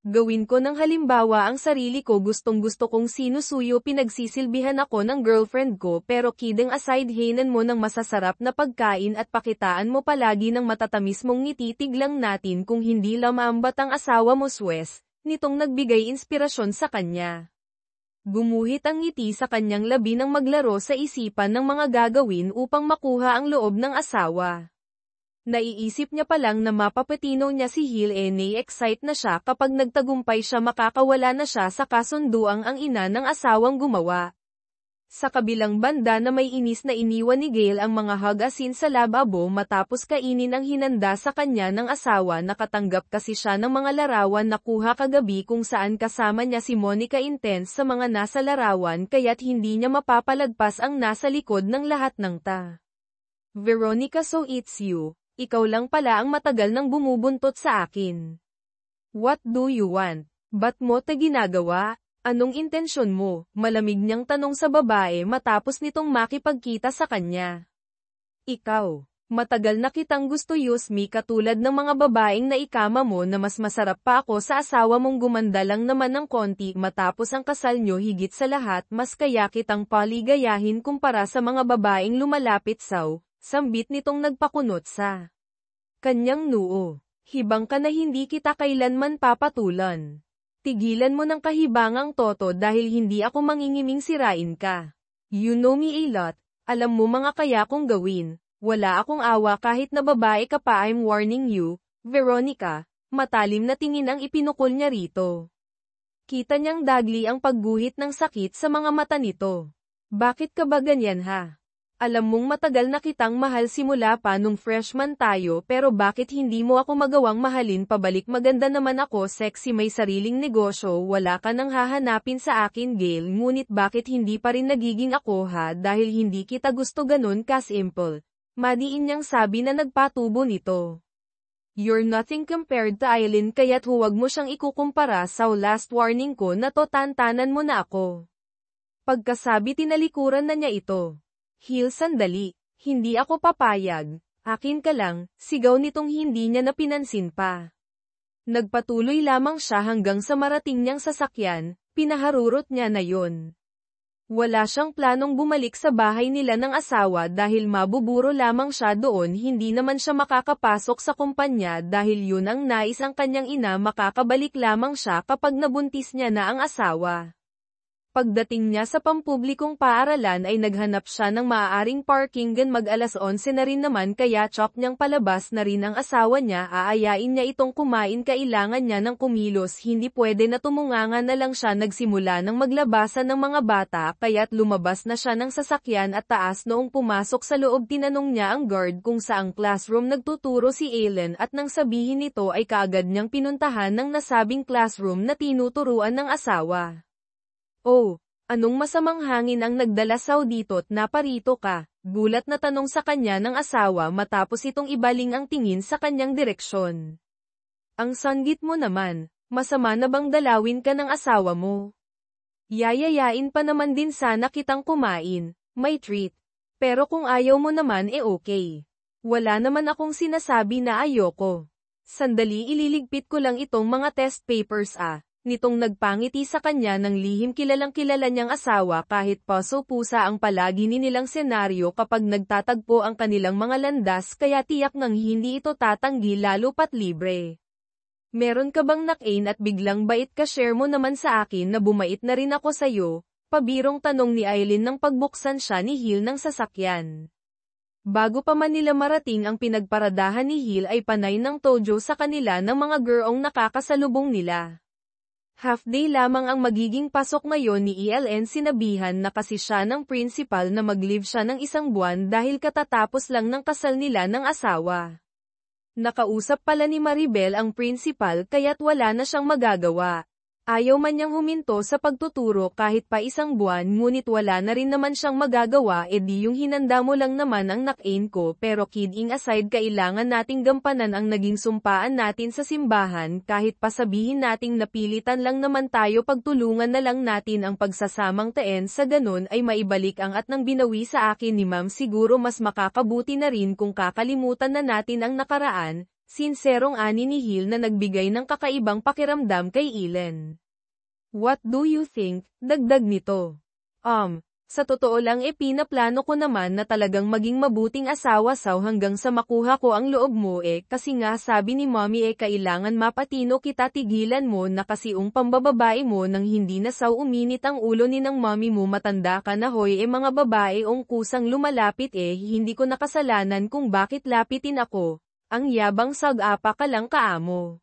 Gawin ko ng halimbawa ang sarili ko gustong-gusto kong sinusuyo pinagsisilbihan ako ng girlfriend ko pero kidding aside hainan mo ng masasarap na pagkain at pakitaan mo palagi ng matatamis mong ngititig lang natin kung hindi lamambat ang asawa mo Swes, nitong nagbigay inspirasyon sa kanya. Gumuhit ang ngiti sa kanyang labi nang maglaro sa isipan ng mga gagawin upang makuha ang loob ng asawa. Naiisip niya pa lang na mapapatino niya si Hill na-excite na siya kapag nagtagumpay siya makakawala na siya sa kasunduang ang ina ng asawang gumawa. Sa kabilang banda na may inis na iniwan ni Gail ang mga hagasin sa lababo matapos kainin ang hinanda sa kanya ng asawa. Nakatanggap kasi siya ng mga larawan na kuha kagabi kung saan kasama niya si Monica Intense sa mga nasa larawan kaya't hindi niya mapapalagpas ang nasa likod ng lahat ng ta. Veronica, so it's you. Ikaw lang pala ang matagal nang bumubuntot sa akin. What do you want? Ba't mo ta ginagawa? Anong intensyon mo? Malamig niyang tanong sa babae matapos nitong makipagkita sa kanya. Ikaw, matagal na kitang gusto Yusmi katulad ng mga babaeng naikama mo na mas masarap pa ako sa asawa mong gumanda lang naman ng konti matapos ang kasal nyo higit sa lahat mas kaya kitang paligayahin kumpara sa mga babaeng lumalapit sambit nitong nagpakunot sa kanyang noo. Hibang ka na hindi kita kailanman papatulan. Tigilan mo ng kahibangang toto dahil hindi ako mangingiming sirain ka. You know me a lot, alam mo mga kaya kong gawin, wala akong awa kahit na babae ka pa. I'm warning you, Veronica. Matalim na tingin ang ipinukol niya rito. Kita niyang dagli ang pagguhit ng sakit sa mga mata nito. Bakit ka ba ganyan ha? Alam mong matagal na kitang mahal simula pa nung freshman tayo pero bakit hindi mo ako magawang mahalin pabalik? Maganda naman ako, sexy, may sariling negosyo, wala ka nang hahanapin sa akin Gail, ngunit bakit hindi pa rin nagiging ako ha dahil hindi kita gusto ganun ka-simple. Madiin niyang sabi na nagpatubo nito. You're nothing compared to Aileen kaya't huwag mo siyang ikukumpara sa last warning ko na to, tantanan mo na ako. Pagkasabi tinalikuran na niya ito. Hill, sandali, hindi ako papayag, akin ka lang, sigaw nitong hindi niya napinansin pa. Nagpatuloy lamang siya hanggang sa marating niyang sasakyan, pinaharurot niya na yon. Wala siyang planong bumalik sa bahay nila ng asawa dahil mabuburo lamang siya doon, hindi naman siya makakapasok sa kumpanya dahil yun ang nais ang kanyang ina, makakabalik lamang siya kapag nabuntis niya na ang asawa. Pagdating niya sa pampublikong paaralan ay naghanap siya ng maaaring parking mag-alas 11 na rin naman kaya chok niyang palabas na rin ang asawa niya, aayain niya itong kumain, kailangan niya ng kumilos, hindi pwede na tumunganga na lang siya. Nagsimula ng maglabasan ng mga bata kaya't lumabas na siya ng sasakyan at taas noong pumasok sa loob tinanong niya ang guard kung saang classroom nagtuturo si Aileen at nang sabihin nito ay kaagad niyang pinuntahan ng nasabing classroom na tinuturuan ng asawa. Oh, anong masamang hangin ang nagdala sa dito't naparito ka? Gulat na tanong sa kanya ng asawa matapos itong ibaling ang tingin sa kanyang direksyon. Ang sanggit mo naman, masama na bang dalawin ka ng asawa mo? Yayayain pa naman din sana kitang kumain, may treat. Pero kung ayaw mo naman okay. Wala naman akong sinasabi na ayoko. Sandali, ililigpit ko lang itong mga test papers nitong nagpangiti sa kanya ng lihim. Kilalang-kilala niyang asawa kahit paso-pusa ang palagi nilang senaryo kapag nagtatagpo ang kanilang mga landas kaya tiyak nang hindi ito tatanggi lalo pat libre. Meron ka bang nakain at biglang bait ka? Share mo naman sa akin na bumait na rin ako sayo, pabirong tanong ni Aileen nang pagbuksan siya ni Hill ng sasakyan. Bago pa man nila marating ang pinagparadahan ni Hill ay panay ng tojo sa kanila ng mga girong nakakasalubong nila. Half-day lamang ang magiging pasok ngayon ni ELN. Sinabihan na kasi siya ng principal na mag-leave siya ng 1 buwan dahil katatapos lang ng kasal nila ng asawa. Nakausap pala ni Maribel ang principal kaya't wala na siyang magagawa. Ayaw man niyang huminto sa pagtuturo kahit pa 1 buwan, ngunit wala na rin naman siyang magagawa. Di yung hinanda mo lang naman ang nakain ko, pero kidding aside, kailangan nating gampanan ang naging sumpaan natin sa simbahan. Kahit pa sabihin nating napilitan lang naman tayo, pagtulungan na lang natin ang pagsasamang teen, sa ganun ay maibalik ang at nang binawi sa akin ni ma'am. Siguro mas makakabuti na rin kung kakalimutan na natin ang nakaraan. Sinserong ani ni Hill na nagbigay ng kakaibang pakiramdam kay Aileen. What do you think? Dagdag nito. Sa totoo lang pinaplano ko naman na talagang maging mabuting asawa hanggang sa makuha ko ang loob mo kasi nga sabi ni mommy kailangan mapatino kita. Tigilan mo na kasi pambababae mo nang hindi na uminit ang ulo ni ng mommy mo. Matanda ka na hoy, mga babae kusang lumalapit hindi ko nakasalanan kung bakit lapitin ako. Ang yabang sag-apa ka lang kaamo.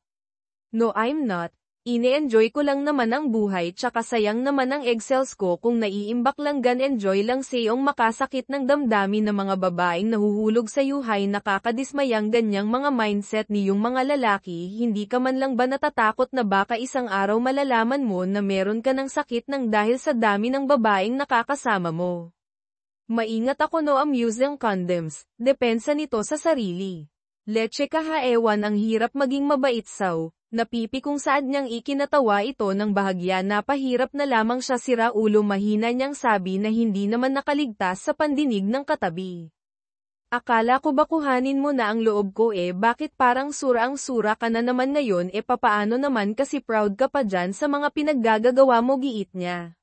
No, I'm not. Ine-enjoy ko lang naman ang buhay tsaka sayang naman ang egg cells ko kung naiimbak lang enjoy lang sayong makasakit ng damdamin ng mga babaeng nahuhulog sa yuhay nakakadismayang ganyang mga mindset niyong mga lalaki hindi ka man lang ba natatakot na baka isang araw malalaman mo na meron ka ng sakit ng dahil sa dami ng babaeng nakakasama mo. Maingat ako no amusing condoms, depensa nito sa sarili. Leche kahaewan ang hirap maging mabait saw. Napipi kung saan niyang ikinatawa ito ng bahagya na pahirap na lamang siya sira ulo mahina niyang sabi na hindi naman nakaligtas sa pandinig ng katabi. Akala ko ba kuhanin mo na ang loob ko bakit parang sura ka na naman ngayon papaano naman kasi proud ka pa dyan sa mga pinaggagawa mo giit niya.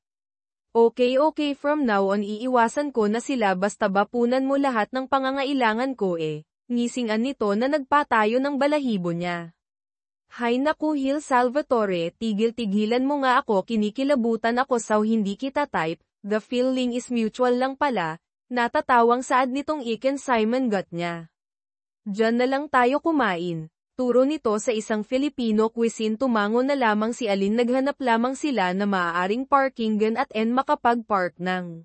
Okay from now on iiwasan ko na sila basta bapunan mo lahat ng pangangailangan ko ngisingan nito na nagpatayo ng balahibo niya. Hay naku Hil Salvatore, tigil-tigilan mo nga ako kinikilabutan ako saw hindi kita type, the feeling is mutual lang pala, natatawang saad nitong Iken Simon got niya. Diyan na lang tayo kumain. Turo nito sa isang Filipino cuisine tumango na lamang si Alin naghanap lamang sila na maaaring parkingan at makapag-park ng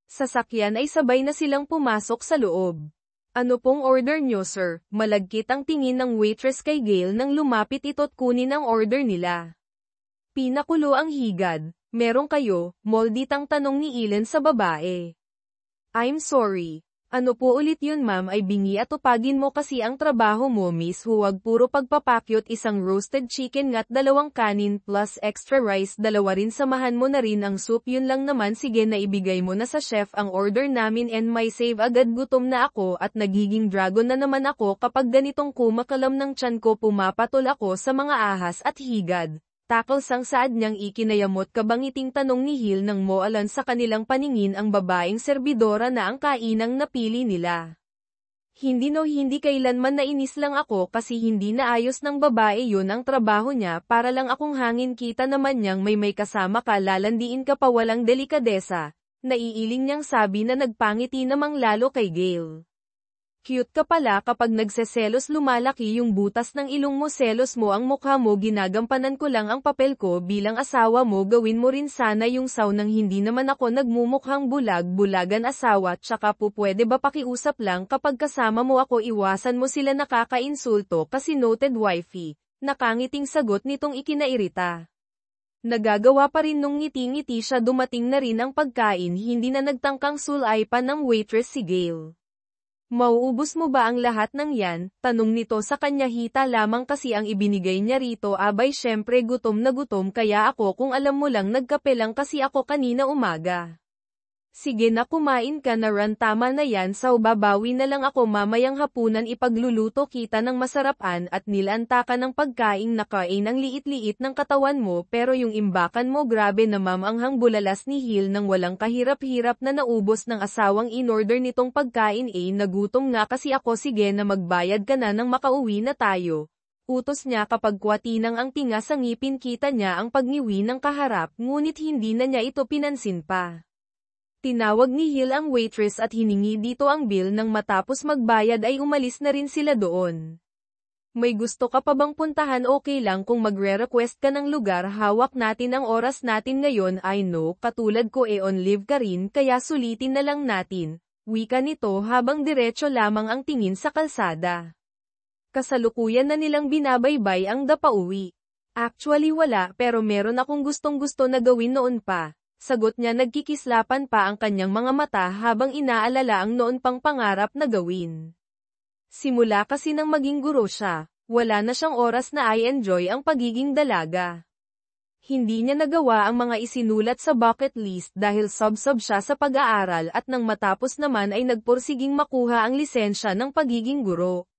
sasakyan ay sabay na silang pumasok sa loob. Ano pong order nyo sir? Malagkit ang tingin ng waitress kay Gail nang lumapit ito't kunin ang order nila. Pinakulo ang higad. Meron kayo? Molditang tanong ni Ilan sa babae. I'm sorry. Ano po ulit yun ma'am ay bingi at upagin mo kasi ang trabaho mo miss huwag puro pagpapakyot isang roasted chicken nga't 2 kanin plus extra rice 2 rin samahan mo na rin ang soup yun lang naman sige na ibigay mo na sa chef ang order namin and may save agad gutom na ako at nagiging dragon na naman ako kapag ganitong kumakalam ng tiyan ko pumapatol ako sa mga ahas at higad. Takal sang saad niyang ikinayamot kabangiting tanong ni Hil nang moalan sa kanilang paningin ang babaeng serbidora na ang kainang napili nila. Hindi kailanman nainis lang ako kasi hindi naayos ng babae yun ang trabaho niya para lang akong hangin kita naman niyang may kasama ka lalandiin ka pa walang delikadesa. Naiiling niyang sabi na nagpangiti namang lalo kay Gail. Cute ka pala kapag nagseselos lumalaki yung butas ng ilong mo selos mo ang mukha mo ginagampanan ko lang ang papel ko bilang asawa mo gawin mo rin sana yung saw nang hindi naman ako nagmumukhang bulag-bulagan asawa tsaka po pwede ba pakiusap lang kapag kasama mo ako iwasan mo sila nakakainsulto kasi noted wifey, nakangiting sagot nitong ikinairita. Nagagawa pa rin nung ngiti-ngiti siya dumating na rin ang pagkain hindi na nagtangkang sulay pa ng waitress si Gail. Mauubos mo ba ang lahat ng yan? Tanong nito sa kanya hita lamang kasi ang ibinigay niya rito abay syempre gutom na gutom kaya ako kung alam mo lang nagkape lang kasi ako kanina umaga. Sige na kumain ka na ran tama na yan saw babawi na lang ako mamayang hapunan ipagluluto kita ng masarapan at nilanta ka ng pagkaing nakain ang liit-liit ng katawan mo pero yung imbakan mo grabe na mamanghang bulalas ni Hil nang walang kahirap-hirap na naubos ng asawang in-order nitong pagkain nagutom nga kasi ako sige na magbayad ka na nang makauwi na tayo. Utos niya kapag kwatinang ang tinga sa ngipin kita niya ang pagngiwi ng kaharap ngunit hindi na niya ito pinansin pa. Tinawag ni Hil ang waitress at hiningi dito ang bill nang matapos magbayad ay umalis na rin sila doon. May gusto ka pa bang puntahan okay lang kung magre-request ka ng lugar hawak natin ang oras natin ngayon I know katulad ko on leave ka rin kaya sulitin na lang natin, wika nito habang diretso lamang ang tingin sa kalsada. Kasalukuyan na nilang binabaybay ang dapauwi. Actually wala pero meron akong gustong-gusto na gawin noon pa. Sagot niya nagkikislapan pa ang kanyang mga mata habang inaalala ang noon pang pangarap na gawin. Simula kasi nang maging guro siya, wala na siyang oras na i-enjoy ang pagiging dalaga. Hindi niya nagawa ang mga isinulat sa bucket list dahil sub-sub siya sa pag-aaral at nang matapos naman ay nagpursiging makuha ang lisensya ng pagiging guro.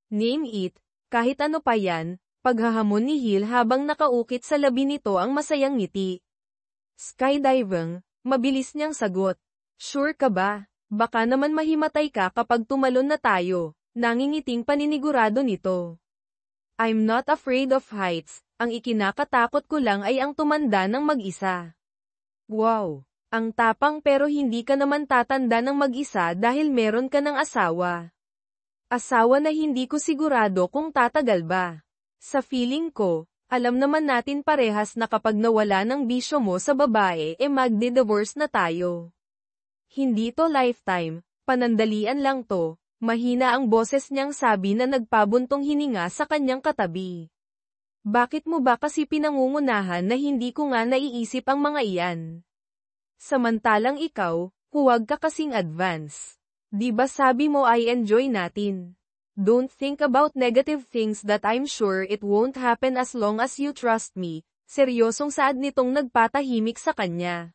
Name it, kahit ano pa yan, paghahamon ni Hil habang nakaukit sa labi nito ang masayang ngiti. Skydiving, mabilis niyang sagot. Sure ka ba? Baka naman mahimatay ka kapag tumalon na tayo, nangingiting paninigurado nito. I'm not afraid of heights, ang ikinakatakot ko lang ay ang tumanda ng mag-isa. Wow, ang tapang pero hindi ka naman tatanda ng mag-isa dahil meron ka ng asawa. Asawa na hindi ko sigurado kung tatagal ba. Sa feeling ko, alam naman natin parehas na kapag nawala ng bisyo mo sa babae magdi-divorce na tayo. Hindi to lifetime, panandalian lang to. Mahina ang boses niyang sabi na nagpabuntong hininga sa kanyang katabi. Bakit mo ba kasi pinangungunahan na hindi ko nga naiisip ang mga iyan? Samantalang ikaw, huwag ka kasing advance. Di ba sabi mo I enjoy natin? Don't think about negative things that I'm sure it won't happen as long as you trust me. Seryosong saad nitong nagpatahimik sa kanya.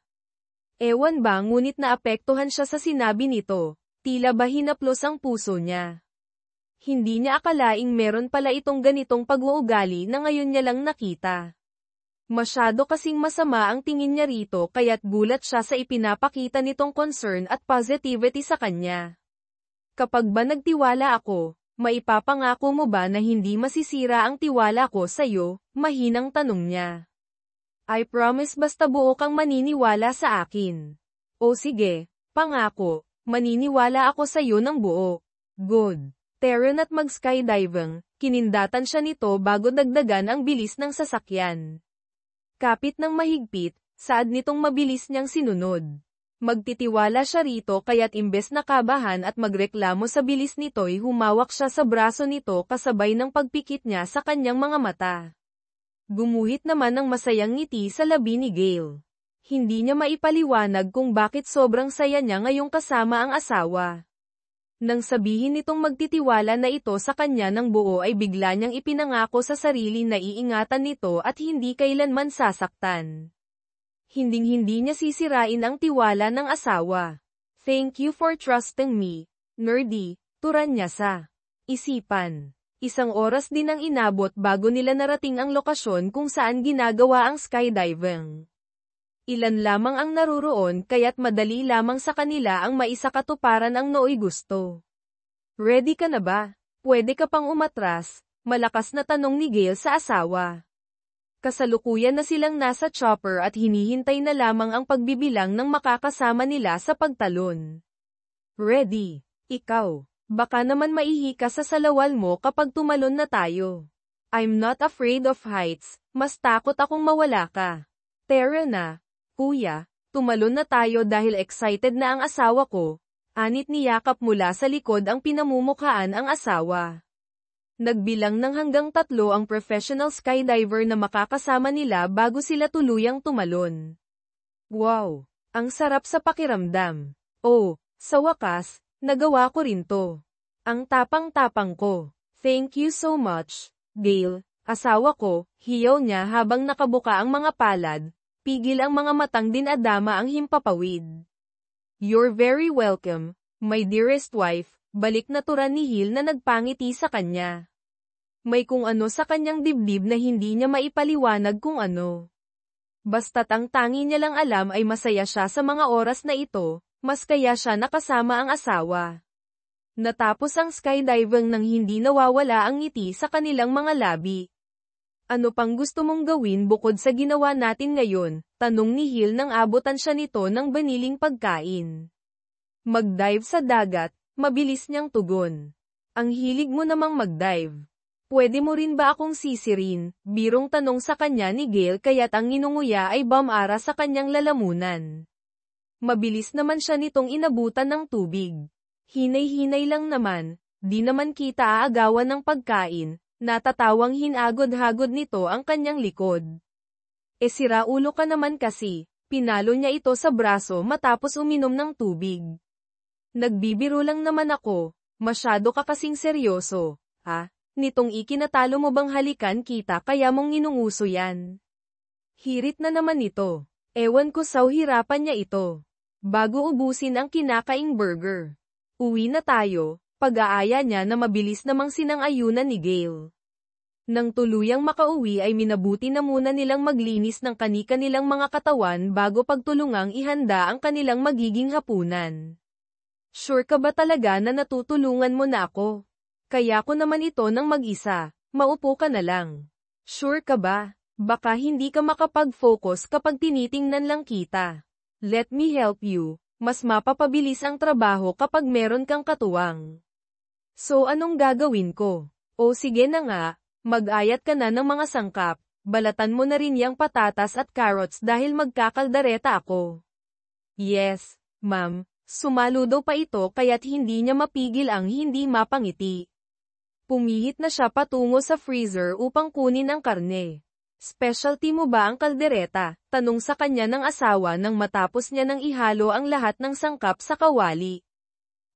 Ewan ba ngunit naapektuhan siya sa sinabi nito. Tila ba hinaplos ang puso niya. Hindi niya akalaing meron pala itong ganitong pag-uugali na ngayon niya lang nakita. Masyado kasing masama ang tingin niya rito kaya't gulat siya sa ipinapakita nitong concern at positivity sa kanya. Kapag ba nagtiwala ako, maipapangako mo ba na hindi masisira ang tiwala ko sa'yo? Mahinang tanong niya. I promise basta buo kang maniniwala sa akin. O sige, pangako. Maniniwala ako sa iyo ng buo. Good. Terran at mag-skydiving, kinindatan siya nito bago dagdagan ang bilis ng sasakyan. Kapit ng mahigpit, saad nitong mabilis niyang sinunod. Magtitiwala siya rito kaya't imbes na kabahan at magreklamo sa bilis nito'y humawak siya sa braso nito kasabay ng pagpikit niya sa kanyang mga mata. Gumuhit naman ng masayang ngiti sa labi ni Gale. Hindi niya maipaliwanag kung bakit sobrang saya niya ngayong kasama ang asawa. Nang sabihin nitong magtitiwala na ito sa kanya ng buo ay bigla niyang ipinangako sa sarili na iingatan nito at hindi kailanman sasaktan. Hinding-hindi niya sisirain ang tiwala ng asawa. Thank you for trusting me, nerdy, turan niya sa isipan. 1 oras din ang inabot bago nila narating ang lokasyon kung saan ginagawa ang skydiving. Ilan lamang ang naruroon kaya't madali lamang sa kanila ang maisakatuparan ang nooy gusto. Ready ka na ba? Pwede ka pang umatras? Malakas na tanong ni Gale sa asawa. Kasalukuyan na silang nasa chopper at hinihintay na lamang ang pagbibilang ng makakasama nila sa pagtalon. Ready. Ikaw. Baka naman maihi ka sa salawal mo kapag tumalon na tayo. I'm not afraid of heights, mas takot akong mawala ka. Tara na. Kuya, tumalon na tayo dahil excited na ang asawa ko. Anit niyakap mula sa likod ang pinamumukhaan ang asawa. Nagbilang ng hanggang 3 ang professional skydiver na makakasama nila bago sila tuluyang tumalon. Wow! Ang sarap sa pakiramdam. Oh, sa wakas, nagawa ko rin to. Ang tapang-tapang ko. Thank you so much, Gale. Asawa ko, hiyaw niya habang nakabuka ang mga palad. Pigil ang mga matang dinadama ang himpapawid. You're very welcome, my dearest wife, balik na turan ni Hill na nagpangiti sa kanya. May kung ano sa kanyang dibdib na hindi niya maipaliwanag kung ano. Basta't ang tangi niya lang alam ay masaya siya sa mga oras na ito, mas kaya siya nakasama ang asawa. Natapos ang skydiving nang hindi nawawala ang ngiti sa kanilang mga labi. Ano pang gusto mong gawin bukod sa ginawa natin ngayon? Tanong ni Hill nang abutan siya nito ng baniling pagkain. Mag-dive sa dagat, mabilis niyang tugon. Ang hilig mo namang mag-dive. Pwede mo rin ba akong sisirin? Birong tanong sa kanya ni Gale kaya't ang nginunguya ay bumara sa kanyang lalamunan. Mabilis naman siya nitong inabutan ng tubig. Hinay-hinay lang naman, di naman kita aagawan ng pagkain. Natatawang hinagod-hagod nito ang kanyang likod. Sira ulo ka naman kasi, pinalo niya ito sa braso matapos uminom ng tubig. Nagbibiro lang naman ako, masyado ka kasing seryoso, ha? Nitong ikinatalo mo bang halikan kita kaya mong inunguso yan? Hirit na naman ito. Ewan ko sa hirapan niya ito. Bago ubusin ang kinakaing burger. Uwi na tayo. Pag-aaya niya na mabilis namang sinang-ayunan ni Gale. Nang tuluyang makauwi ay minabuti na muna nilang maglinis ng kani-kanilang mga katawan bago pagtulungang ihanda ang kanilang magiging hapunan. Sure ka ba talaga na natutulungan mo na ako? Kaya ko naman ito ng mag-isa, maupo ka na lang. Sure ka ba? Baka hindi ka makapag-focus kapag tinitingnan lang kita. Let me help you, mas mapapabilis ang trabaho kapag meron kang katuwang. So anong gagawin ko? O sige na nga, mag-ayat ka na ng mga sangkap, balatan mo na rin yang patatas at carrots dahil magkakaldareta ako. Yes, ma'am, sumaludo pa ito kaya't hindi niya mapigil ang hindi mapangiti. Pumihit na siya patungo sa freezer upang kunin ang karne. Specialty mo ba ang kaldereta? Tanong sa kanya ng asawa nang matapos niya nang ihalo ang lahat ng sangkap sa kawali.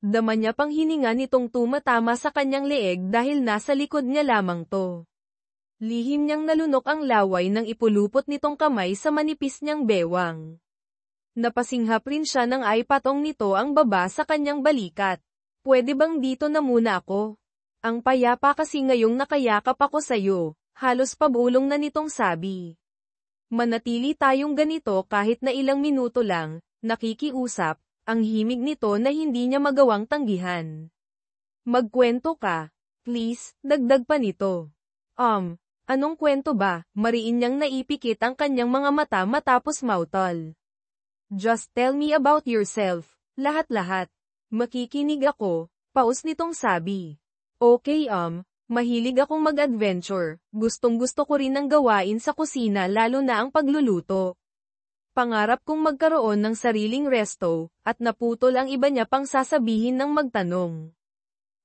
Dama niya pang hininga nitong tumatama sa kanyang leeg dahil nasa likod niya lamang to. Lihim niyang nalunok ang laway nang ipulupot nitong kamay sa manipis niyang bewang. Napasinghap rin siya nang ay patong nito ang baba sa kanyang balikat. Pwede bang dito na muna ako? Ang payapa kasi ngayong nakayakap ako sa'yo, halos pabulong na nitong sabi. Manatili tayong ganito kahit na ilang minuto lang, nakikiusap. Ang himig nito na hindi niya magawang tanggihan. Magkwento ka, please, dagdag pa nito. Anong kwento ba? Mariin niyang naipikit ang kanyang mga mata matapos mautol. Just tell me about yourself, lahat-lahat. Makikinig ako, paus nitong sabi. Okay mahilig akong mag-adventure, gustong-gusto ko rin ang gawain sa kusina lalo na ang pagluluto. Pangarap kong magkaroon ng sariling resto, at naputol ang iba niya pang sasabihin ng magtanong.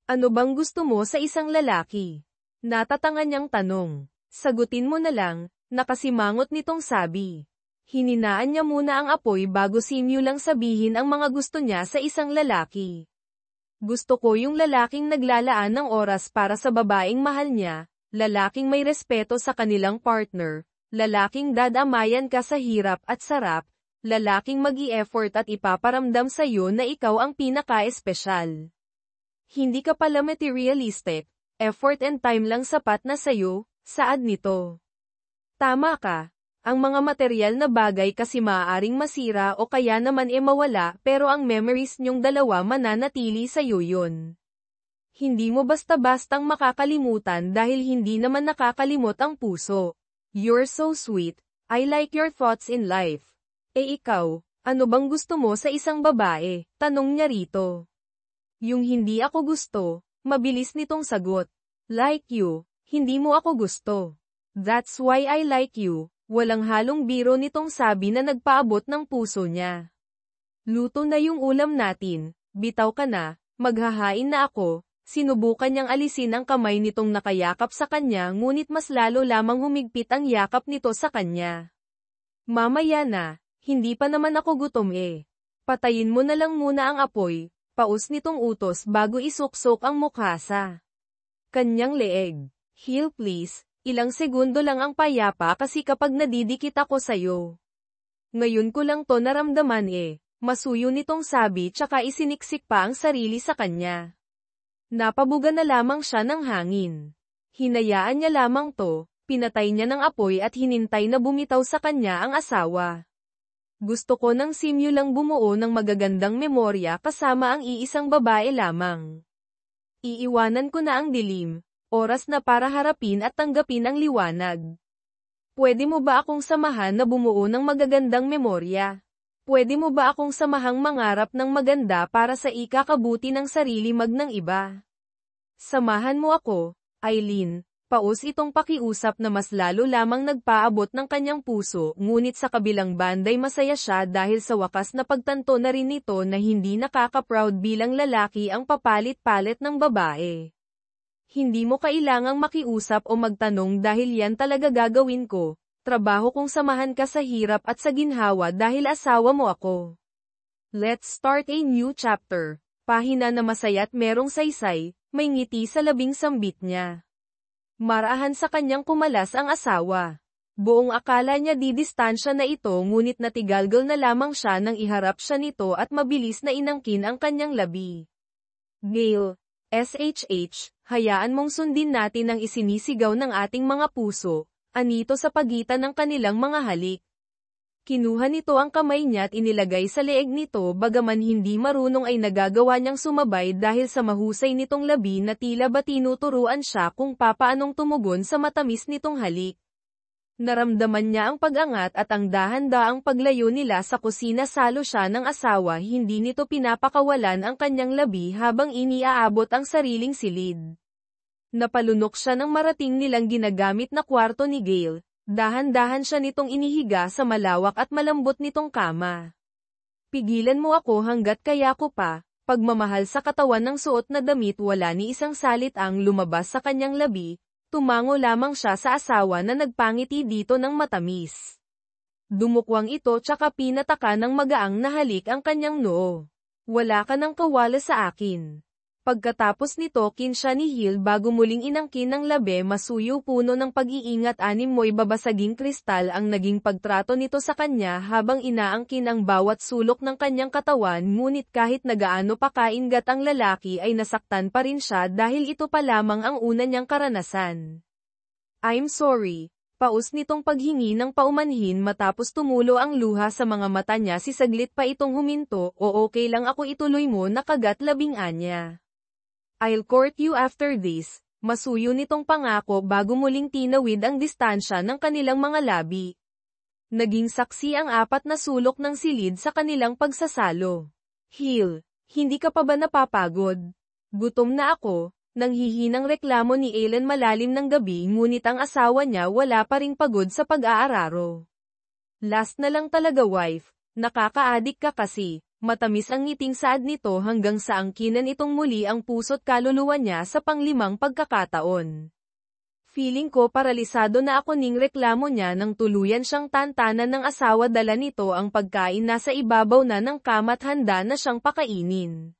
Ano bang gusto mo sa isang lalaki? Natatanga niyang tanong. Sagutin mo na lang, nakasimangot nitong sabi. Hininaan niya muna ang apoy bago simulang sabihin ang mga gusto niya sa isang lalaki. Gusto ko yung lalaking naglalaan ng oras para sa babaeng mahal niya, lalaking may respeto sa kanilang partner, lalaking dadamayan ka sa hirap at sarap, lalaking mag-i-effort at ipaparamdam sa iyo na ikaw ang pinaka-espesyal. Hindi ka pala materialistic, effort and time lang sapat na sa'yo, saad nito. Tama ka, ang mga material na bagay kasi maaaring masira o kaya naman mawala pero ang memories niyong dalawa mananatili sa'yo yun. Hindi mo basta-bastang makakalimutan dahil hindi naman nakakalimot ang puso. You're so sweet, I like your thoughts in life. Ikaw, ano bang gusto mo sa isang babae? Tanong niya rito. Yung hindi ako gusto, mabilis nitong sagot. Like you, hindi mo ako gusto. That's why I like you, walang halong biro nitong sabi na nagpaabot ng puso niya. Luto na yung ulam natin, bitaw ka na, maghahain na ako. Sinubukan niyang alisin ang kamay nitong nakayakap sa kanya ngunit mas lalo lamang humigpit ang yakap nito sa kanya. Mamaya na, hindi pa naman ako gutom Patayin mo na lang muna ang apoy, paus nitong utos bago isuksok ang mukha sa kanyang leeg. Heal please, ilang segundo lang ang payapa kasi kapag nadidikit ako sa'yo. Ngayon ko lang to naramdaman masuyo nitong sabi tsaka isiniksik pa ang sarili sa kanya. Napabuga na lamang siya ng hangin. Hinayaan niya lamang to, pinatay niya ng apoy at hinintay na bumitaw sa kanya ang asawa. Gusto ko ng simulang bumuo ng magagandang memorya kasama ang iisang babae lamang. Iiwanan ko na ang dilim, oras na para harapin at tanggapin ang liwanag. Pwede mo ba akong samahan na bumuo ng magagandang memorya? Pwede mo ba akong samahang mangarap ng maganda para sa ikakabuti ng sarili ng iba? Samahan mo ako, Eileen, paus itong pakiusap na mas lalo lamang nagpaabot ng kanyang puso ngunit sa kabilang banday masaya siya dahil sa wakas na pagtanto na rin nito na hindi nakaka-proud bilang lalaki ang papalit-palit ng babae. Hindi mo kailangang makiusap o magtanong dahil yan talaga gagawin ko. Trabaho kong samahan ka sa hirap at sa ginhawa dahil asawa mo ako. Let's start a new chapter. Pahina na masaya't merong saysay, may ngiti sa labing sambit niya. Marahan sa kanyang kumalas ang asawa. Buong akala niya didistansya na ito ngunit natigalgal na lamang siya nang iharap siya nito at mabilis na inangkin ang kanyang labi. Gail, SHH, hayaan mong sundin natin ang isinisigaw ng ating mga puso. Anito sa pagitan ng kanilang mga halik. Kinuha nito ang kamay niya at inilagay sa leeg nito bagaman hindi marunong ay nagagawa niyang sumabay dahil sa mahusay nitong labi na tila ba tinuturuan siya kung papaanong tumugon sa matamis nitong halik. Naramdaman niya ang pag-angat at ang dahan-daang paglayo nila sa kusina. Salo siya ng asawa, hindi nito pinapakawalan ang kanyang labi habang iniaabot ang sariling silid. Napalunok siya ng marating nilang ginagamit na kwarto ni Gale. Dahan-dahan siya nitong inihiga sa malawak at malambot nitong kama. Pigilan mo ako hanggat kaya ko pa. Pagmamahal sa katawan ng suot na damit, wala ni isang salit ang lumabas sa kanyang labi. Tumango lamang siya sa asawa na nagpangiti dito ng matamis. Dumukwang ito tsaka pinataka ng magaang na halik ang kanyang noo. Wala ka ng kawala sa akin. Pagkatapos nito kinsya ni Hill bago muling inangkin ng labi. Masuyo puno ng pag-iingat. Anim mo'y babasaging kristal ang naging pagtrato nito sa kanya habang inaangkin ang bawat sulok ng kanyang katawan. Ngunit kahit nagaano pa kaingat ang lalaki ay nasaktan pa rin siya dahil ito pa lamang ang una niyang karanasan. I'm sorry. Paus nitong paghingi ng paumanhin matapos tumulo ang luha sa mga mata niya. Si saglit pa itong huminto. O okay lang ako, ituloy mo na kagat labing-anya. I'll court you after this. Masuyo nitong pangako bago muling tinawid ang distansya ng kanilang mga labi. Naging saksi ang apat na sulok ng silid sa kanilang pagsasalo. Hill, hindi ka pa ba napapagod? Gutom na ako. Nanghihinang reklamo ni Alan malalim ng gabi, ngunit ang asawa niya wala pa ring pagod sa pag-aararo. Last na lang talaga, wife. Nakaka-addict ka kasi. Matamis ang ngiting saad nito hanggang sa angkinan itong muli ang puso't kaluluwa niya sa panglimang pagkakataon. Feeling ko paralisado na ako ning reklamo niya nang tuluyan siyang tantanan ng asawa. Dala nito ang pagkain nasa ibabaw na ng kama't handa na siyang pakainin.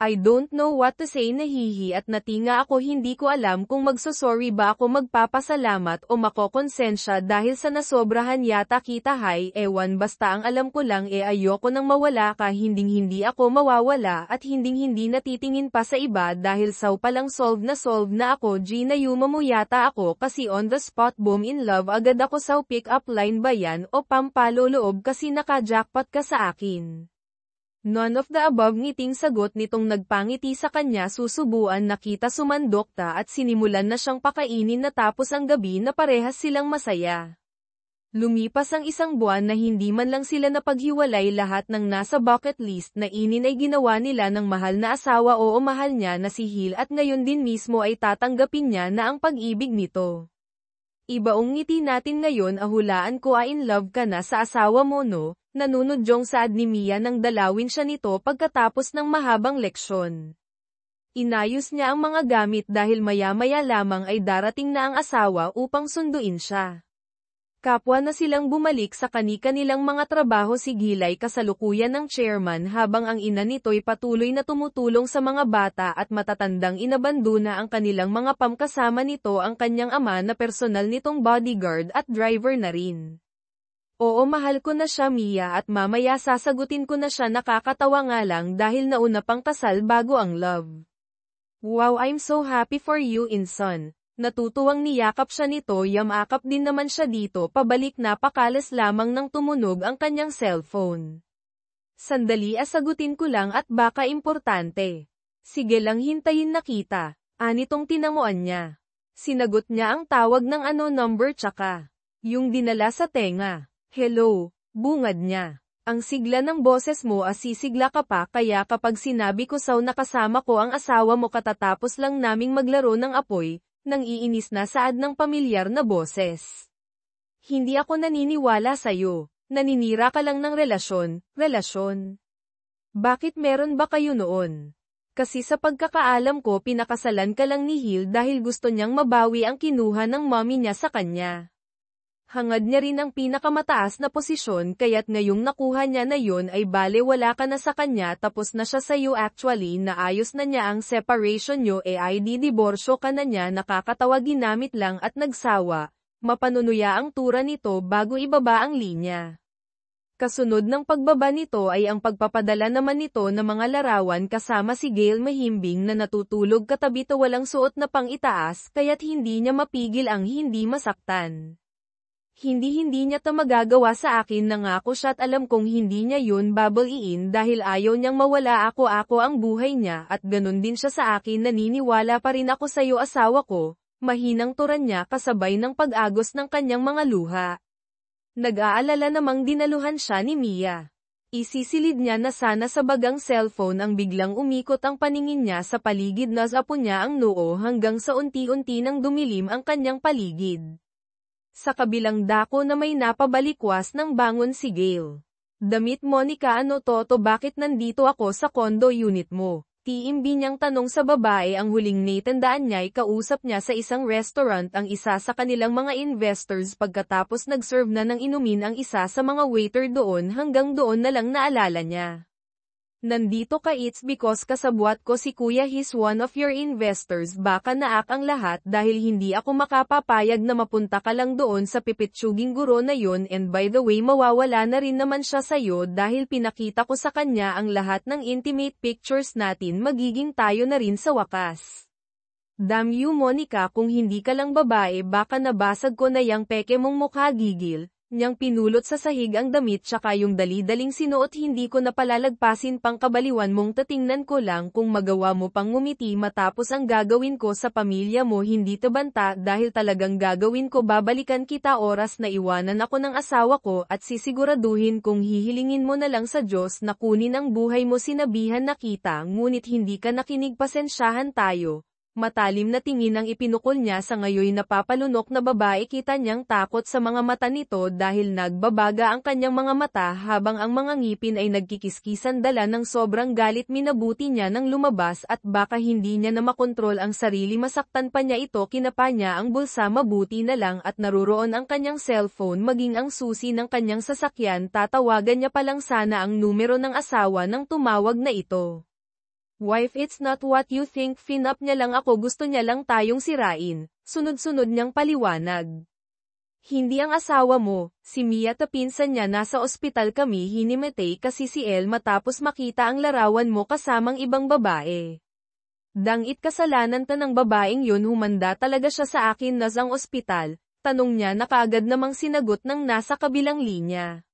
I don't know what to say. Nahihi at natinga ako. Hindi ko alam kung magsosorry ba ako, magpapasalamat o makokonsensya dahil sa nasobrahan yata kita. Ewan, basta ang alam ko lang ayoko nang mawala ka. Hinding-hindi ako mawawala at hinding-hindi natitingin pa sa iba dahil saw palang solve na ako. Gina, yuma mo yata ako kasi on the spot boom in love agad ako. Saw pick up line ba yan o pampaloloob kasi naka-jackpot ka sa akin? None of the above. Ngiting sagot nitong nagpangiti sa kanya. Susubuan na kita. Sumandokta at sinimulan na siyang pakainin. Natapos ang gabi na parehas silang masaya. Lumipas ang isang buwan na hindi man lang sila napaghiwalay. Lahat ng nasa bucket list na inin ay ginawa nila ng mahal na asawa. Oo, mahal niya na si Hill at ngayon din mismo ay tatanggapin niya na ang pag-ibig nito. Ibaong ngiti natin ngayon. Ahulaan ko, in love ka na sa asawa mo, no? Nanunodyong saad ni Mia nang dalawin siya nito pagkatapos ng mahabang leksyon. Inayos niya ang mga gamit dahil maya-maya lamang ay darating na ang asawa upang sunduin siya. Kapwa na silang bumalik sa kani-kanilang mga trabaho. Si Gilay kasalukuyan ng chairman habang ang ina nito'y patuloy na tumutulong sa mga bata at matatandang inabandona ang kanilang mga pamkasama nito. Ang kanyang ama na personal nitong bodyguard at driver na rin. Oo, mahal ko na siya, Mia, at mamaya sasagutin ko na siya. Nakakatawa nga lang dahil nauna pang kasal bago ang love. Wow, I'm so happy for you, Inson. Natutuwang niyakap siya nito. Yamakap din naman siya dito. Pabalik. Napakalas lamang nang tumunog ang kanyang cellphone. Sandali, sagutin ko lang at baka importante. Sige lang, hintayin na kita. Anitong tinanguan niya. Sinagot niya ang tawag ng number tsaka yung dinala sa tenga. Hello, bungad niya. Ang sigla ng boses mo, sisigla ka pa, kaya kapag sinabi ko saw nakasama ko ang asawa mo katatapos lang naming maglaro ng apoy, nang iinis na saad ng pamilyar na boses. Hindi ako naniniwala sa'yo. Naninira ka lang ng relasyon. Bakit meron ba kayo noon? Kasi sa pagkakaalam ko pinakasalan ka lang ni Hill dahil gusto niyang mabawi ang kinuha ng mommy niya sa kanya. Hangad niya rin ang pinakamataas na posisyon kaya't ngayong nakuha niya na yon ay bale wala ka na sa kanya, tapos na siya sa'yo. Actually naayos na niya ang separation nyo, ay diborsyo ka na niya. Nakakatawa, ginamit lang at nagsawa. Mapanunuya ang tura nito bago ibaba ang linya. Kasunod ng pagbaba nito ay ang pagpapadala naman nito ng mga larawan kasama si Gale mahimbing na natutulog katabi to, walang suot na pang-itaas kaya't hindi niya mapigil ang hindi masaktan. Hindi niya to magagawa sa akin, nangako siya, at alam kong hindi niya yun babaliin dahil ayaw niyang mawala ako ang buhay niya, at ganun din siya sa akin. Naniniwala pa rin ako sa'yo, asawa ko. Mahinang turan niya kasabay ng pag-agos ng kanyang mga luha. Nag-aalala namang dinaluhan siya ni Mia. Isisilid niya na sana sa bagang cellphone ang biglang umikot ang paningin niya sa paligid na apo niya ang noo hanggang sa unti-unti nang dumilim ang kanyang paligid. Sa kabilang dako na may napabalikwas ng bangon si Gail. Damit Monica ano Toto bakit nandito ako sa condo unit mo? Tiimbi niyang tanong sa babae ang huling natandaan niya'y kausap niya sa isang restaurant ang isa sa kanilang mga investors pagkatapos nag-serve na ng inumin ang isa sa mga waiter doon hanggang doon na lang naalala niya. Nandito ka it's because kasabwat ko si kuya he's one of your investors baka naak ang lahat dahil hindi ako makapapayag na mapunta ka lang doon sa pipitsuging guro na yon and by the way mawawala na rin naman siya sa'yo dahil pinakita ko sa kanya ang lahat ng intimate pictures natin magiging tayo na rin sa wakas. Damn you Monica kung hindi ka lang babae baka nabasag ko na yang peke mong mukha gigil. Niyang pinulot sa sahig ang damit tsaka yung dali-daling sinuot hindi ko napalalagpasin pang kabaliwan mong tatingnan ko lang kung magawa mo pang ngumiti matapos ang gagawin ko sa pamilya mo hindi tabanta dahil talagang gagawin ko babalikan kita oras na iwanan ako ng asawa ko at sisiguraduhin kung hihilingin mo na lang sa Diyos na kunin ang buhay mo sinabihan na kita ngunit hindi ka nakinig pasensyahan tayo. Matalim na tingin ang ipinukol niya sa ngayoy napapalunok na babae kita niyang takot sa mga mata nito dahil nagbabaga ang kanyang mga mata habang ang mga ngipin ay nagkikiskisan dala ng sobrang galit minabuti niya nang lumabas at baka hindi niya na makontrol ang sarili masaktan pa niya ito kinapa niya ang bulsa mabuti na lang at naruroon ang kanyang cellphone maging ang susi ng kanyang sasakyan tatawagan niya palang sana ang numero ng asawa nang tumawag na ito. Wife it's not what you think finap niya lang ako gusto niya lang tayong sirain, sunod-sunod niyang paliwanag. Hindi ang asawa mo, si Mia tapinsan niya nasa ospital kami hinimatay kasi si El matapos makita ang larawan mo kasamang ibang babae. Dangit kasalanan ta ng babaeng yun humanda talaga siya sa akin nas ang ospital, tanong niya na kaagad namang sinagot ng nasa kabilang linya.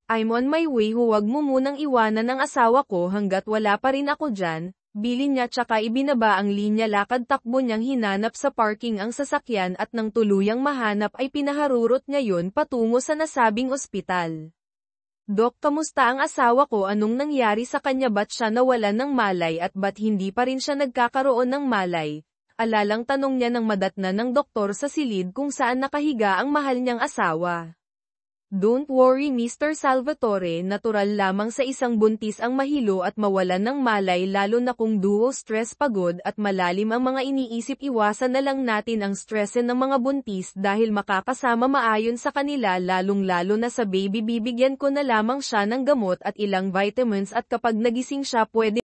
I'm on my way huwag mo munang iwanan ng asawa ko hanggat wala pa rin ako dyan, bilin niya tsaka ibinaba ang linya lakad takbo niyang hinanap sa parking ang sasakyan at nang tuluyang mahanap ay pinaharurot niya yun patungo sa nasabing ospital. Dok kamusta ang asawa ko anong nangyari sa kanya ba't siya nawalan ng malay at ba't hindi pa rin siya nagkakaroon ng malay? Alalang tanong niya ng madatna ng doktor sa silid kung saan nakahiga ang mahal niyang asawa. Don't worry Mr. Salvatore natural lamang sa isang buntis ang mahilo at mawalan ng malay lalo na kung duo stress pagod at malalim ang mga iniisip iwasan na lang natin ang stressin ng mga buntis dahil makakasama maayon sa kanila lalong-lalo na sa baby bibigyan ko na lamang siya ng gamot at ilang vitamins at kapag nagising siya pwede